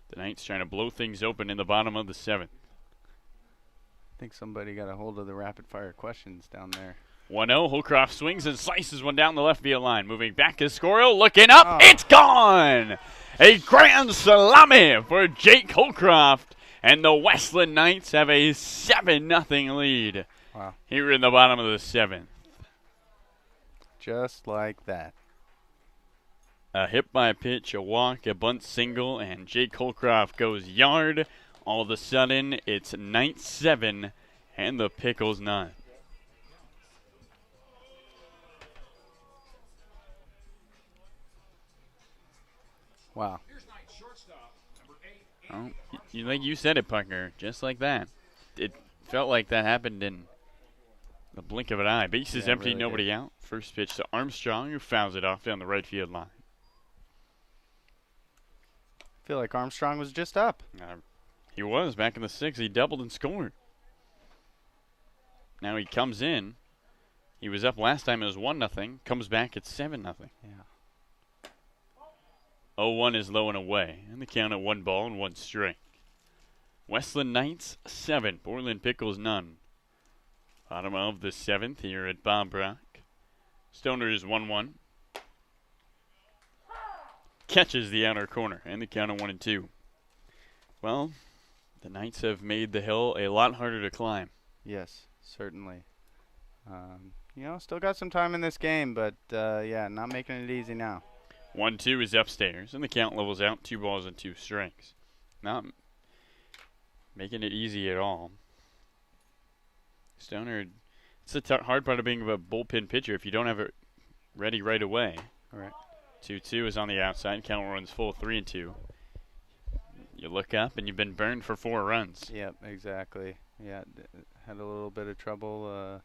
[SPEAKER 1] The Knights trying to blow things open in the bottom of the 7th.
[SPEAKER 5] I think somebody got a hold of the rapid-fire questions down there.
[SPEAKER 1] 1-0. Holcroft swings and slices one down the left field line. Moving back to Scoreless. Looking up. It's gone! A grand salami for Jake Holcroft. And the Westland Knights have a 7-0 lead here in the bottom of the 7th.
[SPEAKER 5] Just like that.
[SPEAKER 1] A hit by a pitch, a walk, a bunt single, and Jake Holcroft goes yard. All of a sudden, it's Knights 7 and the Pickles 9.
[SPEAKER 5] Wow.
[SPEAKER 1] Oh, like you said it, Parker, just like that. It felt like that happened in the blink of an eye. Bases empty, really nobody out. First pitch to Armstrong, who fouls it off down the right field line.
[SPEAKER 5] feel like Armstrong was just up.
[SPEAKER 1] He was back in the 6th. He doubled and scored. Now he comes in. He was up last time. It was 1-0. Comes back. It's 7-0.
[SPEAKER 5] Yeah.
[SPEAKER 1] 0-1 is low and away. And the count at 1 ball and 1 strike. Westland Knights 7. Portland Pickles none. Bottom of the 7th here at Bob Brock. Stoners 1-1. Catches the outer corner. And the count at 1-2. Well, the Knights have made the hill a lot harder to climb.
[SPEAKER 5] Yes, certainly. Still got some time in this game, but yeah, not making it easy now.
[SPEAKER 1] 1-2 is upstairs, and the count levels out 2 balls and 2 strikes. Not making it easy at all. Stoner, it's the hard part of being a bullpen pitcher if you don't have it ready right away.
[SPEAKER 5] All right.
[SPEAKER 1] 2-2 is on the outside. Count runs full 3-2. You look up and you've been burned for 4 runs.
[SPEAKER 5] Yep, exactly. Yeah, had a little bit of trouble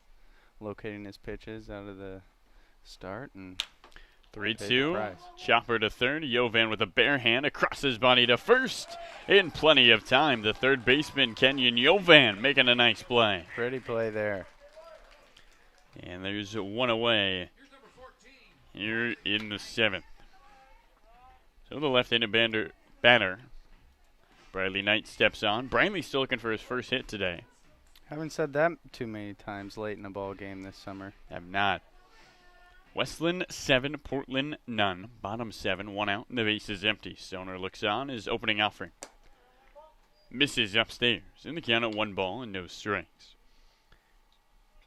[SPEAKER 5] locating his pitches out of the start, and
[SPEAKER 1] 3-2. Chopper to third. Jovan with a bare hand across his body to first. In plenty of time, the third baseman Kenyon Jovan making a nice play.
[SPEAKER 5] Pretty play there.
[SPEAKER 1] And there's 1 away here in the 7th. So the left-handed batter, Bradley Knight, steps on. Bradley's still looking for his first hit today.
[SPEAKER 5] Haven't said that too many times late in a ball game this summer.
[SPEAKER 1] Have not. Westland 7, Portland none. Bottom 7, 1 out, and the base is empty. Stoner looks on, his opening offering. Misses upstairs. In the count at 1 ball and no strikes.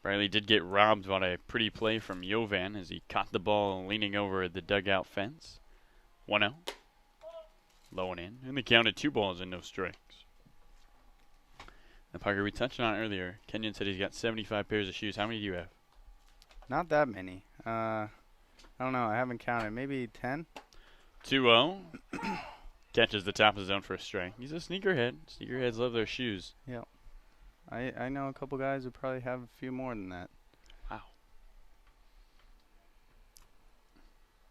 [SPEAKER 1] Bradley did get robbed on a pretty play from Jovan as he caught the ball leaning over the dugout fence. 1 out. Low and in the count at 2 balls and no strikes. Now, Parker, we touched on it earlier. Kenyon said he's got 75 pairs of shoes. How many do you have?
[SPEAKER 5] Not that many. I don't know. I haven't counted. Maybe 10?
[SPEAKER 1] 2-0. Catches the top of the zone for a strike. He's a sneakerhead. Sneakerheads love their shoes.
[SPEAKER 5] Yep. I know a couple guys who probably have a few more than that.
[SPEAKER 1] Wow.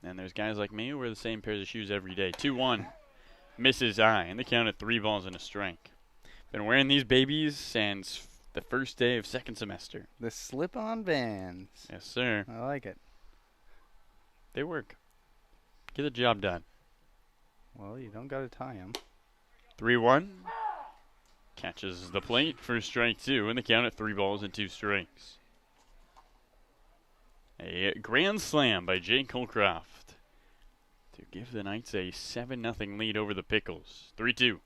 [SPEAKER 1] And there's guys like me who wear the same pairs of shoes every day. 2-1. Misses eye. And the count at 3 balls and a strike. Been wearing these babies since the first day of 2nd semester.
[SPEAKER 5] The slip-on Vans.
[SPEAKER 1] Yes, sir.
[SPEAKER 5] I like it.
[SPEAKER 1] They work. Get the job done.
[SPEAKER 5] Well, you don't got to tie them.
[SPEAKER 1] 3-1. Catches the plate for strike 2, and the count at 3 balls and 2 strikes. A grand slam by Jake Holcroft to give the Knights a 7-0 lead over the Pickles. 3-2.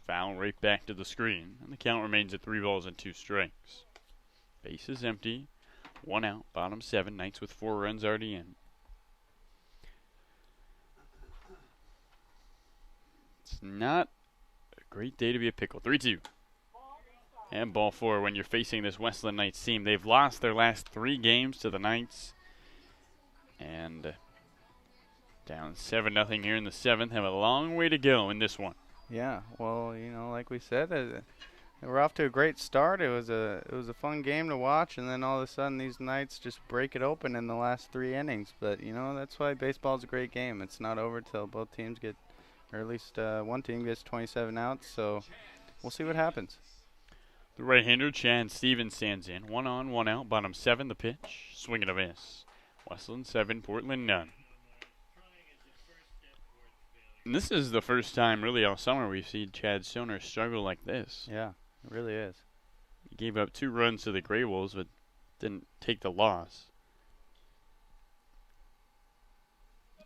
[SPEAKER 1] Foul right back to the screen, and the count remains at 3 balls and 2 strikes. Base is empty. 1 out, bottom 7. Knights with 4 runs already in. It's not a great day to be a Pickle. 3-2. And ball 4 when you're facing this Westland Knights team. They've lost their last 3 games to the Knights. And down 7-0 here in the 7th. Have a long way to go in this one.
[SPEAKER 5] Yeah, well, like we said, we're off to a great start. It was a fun game to watch, and then all of a sudden these Knights just break it open in the last 3 innings. But that's why baseball's a great game. It's not over till both teams get, or at least one team gets 27 outs. So we'll see what happens.
[SPEAKER 1] The right-hander Chad Stevens stands in. 1 on, 1 out. Bottom 7, the pitch. Swing and a miss. Westland 7, Portland none. And this is the first time really all summer we've seen Chad Stoner struggle like this.
[SPEAKER 5] Yeah, it really is.
[SPEAKER 1] He gave up 2 runs to the Grey Wolves, but didn't take the loss.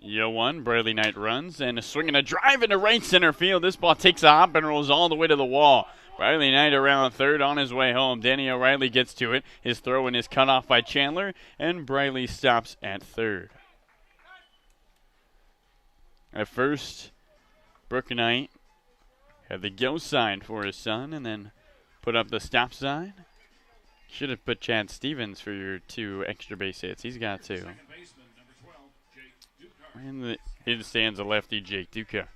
[SPEAKER 1] 0-1, Bradley Knight runs, and a swing and a drive into right center field. This ball takes a hop and rolls all the way to the wall. Bradley Knight around third on his way home. Danny O'Reilly gets to it. His throw-in is cut off by Chandler, and Bradley stops at third. At first, Brooke Knight had the go sign for his son and then put up the stop sign. Should have put Chad Stevens for your 2 extra base hits. He's got 2. And in stands the lefty Jake Duca.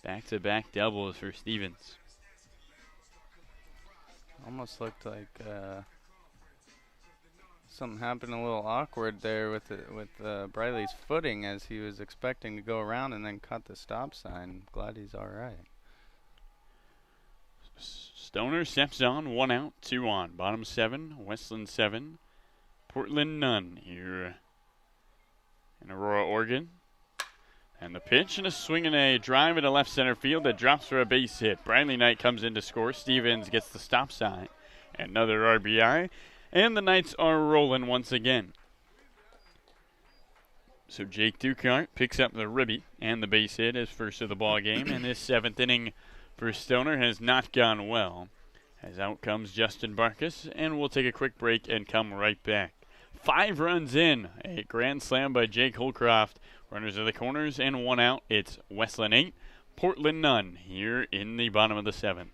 [SPEAKER 1] Back-to-back doubles for Stevens.
[SPEAKER 5] Almost looked like something happened a little awkward there with Briley's footing as he was expecting to go around and then cut the stop sign. Glad he's all right.
[SPEAKER 1] Stoner steps on, 1 out, 2 on. Bottom 7, Westland 7, Portland none here in Aurora, Oregon. And the pitch and a swing and a drive into left center field that drops for a base hit. Briley Knight comes in to score. Stevens gets the stop sign. Another RBI. And the Knights are rolling once again. So Jake Ducart picks up the ribby and the base hit as first of the ball game. And this 7th inning for Stoner has not gone well. As out comes Justin Barkas. And we'll take a quick break and come right back. 5 runs in. A grand slam by Jake Holcroft. Runners are the corners and 1 out. It's Westland 8, Portland none here in the bottom of the 7th.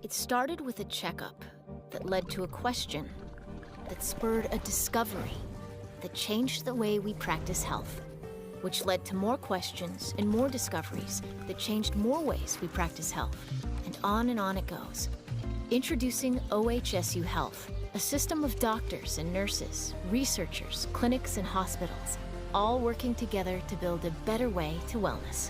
[SPEAKER 2] It started with a checkup that led to a question that spurred a discovery that changed the way we practice health, which led to more questions and more discoveries that changed more ways we practice health. And on it goes. Introducing OHSU Health, a system of doctors and nurses, researchers, clinics, and hospitals, all working together to build a better way to wellness.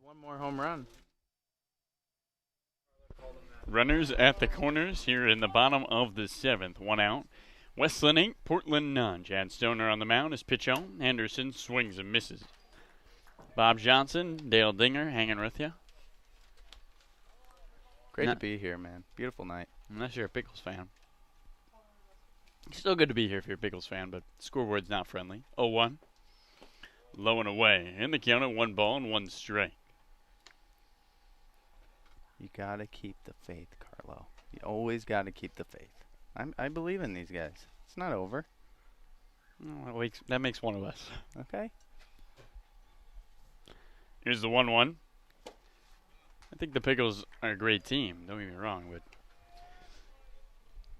[SPEAKER 5] One more home run.
[SPEAKER 1] Runners at the corners here in the bottom of the 7th. 1 out. Westland 8, Portland none. Chad Stoner on the mound is pitch on. Anderson swings and misses. Bob Johnson, Dale Dinger hanging with you.
[SPEAKER 5] Great to be here, man. Beautiful night.
[SPEAKER 1] Unless you're a Pickles fan. Still good to be here if you're a Pickles fan, but scoreboard's not friendly. 0-1. Low and away. In the count at 1 ball and 1 strike.
[SPEAKER 5] You got to keep the faith, Carlo. You always got to keep the faith. I believe in these guys. It's not over.
[SPEAKER 1] Oh, that makes one of us.
[SPEAKER 5] Okay.
[SPEAKER 1] Here's the 1-1. I think the Pickles are a great team. Don't get me wrong, but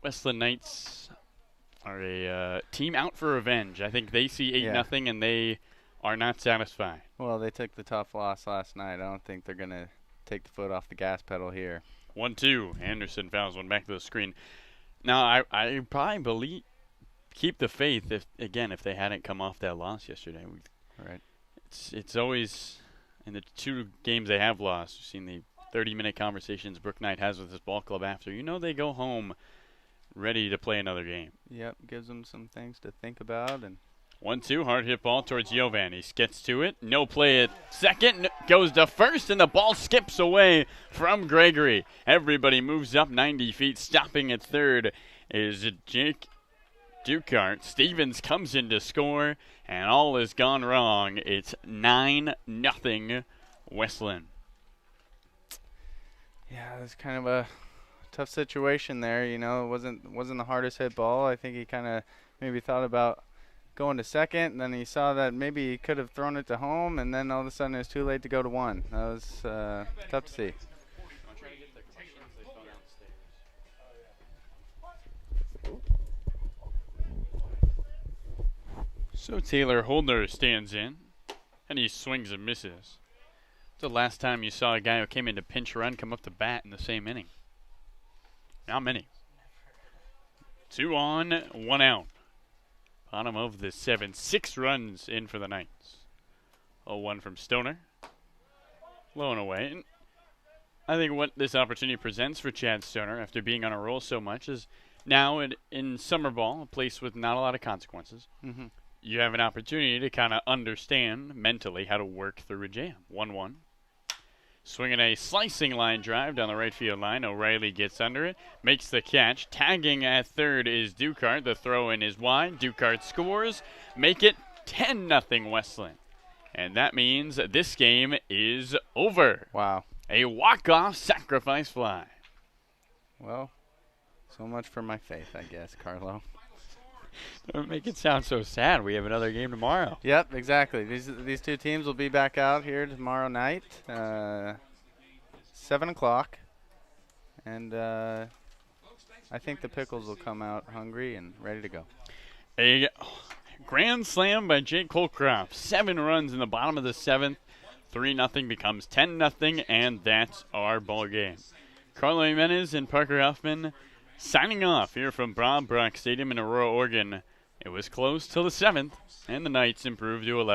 [SPEAKER 1] Westland Knights are a team out for revenge. I think they see 8-0 and they are not satisfied.
[SPEAKER 5] Well, they took the tough loss last night. I don't think they're going to take the foot off the gas pedal here.
[SPEAKER 1] 1-2. Anderson fouls one back to the screen. Now, I probably keep the faith if they hadn't come off that loss yesterday.
[SPEAKER 5] Right.
[SPEAKER 1] It's always, in the 2 games they have lost, we've seen the 30-minute conversations Brook Knight has with his ball club after. They go home ready to play another game.
[SPEAKER 5] Yep, gives them some things to think about. And
[SPEAKER 1] 1-2, hard hit ball towards Jovan. He gets to it. No play at second. Goes to first, and the ball skips away from Gregory. Everybody moves up 90 feet. Stopping at third is Jake Ducart. Stevens comes in to score, and all has gone wrong. It's 9-0 Westland.
[SPEAKER 5] Yeah, it's kind of a tough situation there. It wasn't the hardest hit ball. I think he kind of maybe thought about going to second, and then he saw that maybe he could have thrown it to home, and then all of a sudden it was too late to go to 1. That was tough to see.
[SPEAKER 1] So Taylor Holdner stands in, and he swings and misses. It's the last time you saw a guy who came in to pinch run come up to bat in the same inning. Not many. 2 on, 1 out. Bottom of the 7. 6 runs in for the Knights. 0-1 from Stoner. Low and away. And I think what this opportunity presents for Chad Stoner, after being on a roll so much, is now in summer ball, a place with not a lot of consequences, you have an opportunity to kind of understand mentally how to work through a jam. 1-1. Swinging a slicing line drive down the right field line. O'Reilly gets under it, makes the catch. Tagging at third is Ducart. The throw in is wide. Ducart scores. Make it 10-0 Westland. And that means this game is over.
[SPEAKER 5] Wow.
[SPEAKER 1] A walk-off sacrifice fly.
[SPEAKER 5] Well, so much for my faith, I guess, Carlo.
[SPEAKER 1] Don't make it sound so sad. We have another game tomorrow.
[SPEAKER 5] Yep, exactly. These two teams will be back out here tomorrow night, 7 o'clock. And I think the Pickles will come out hungry and ready to go.
[SPEAKER 1] A grand slam by Jake Colcroft. 7 runs in the bottom of the 7th. 3-0 becomes 10-0, and that's our ball game. Carlo Jimenez and Parker Huffman signing off here from Bob Brock Stadium in Aurora, Oregon. It was close till the 7th, and the Knights improved to 11.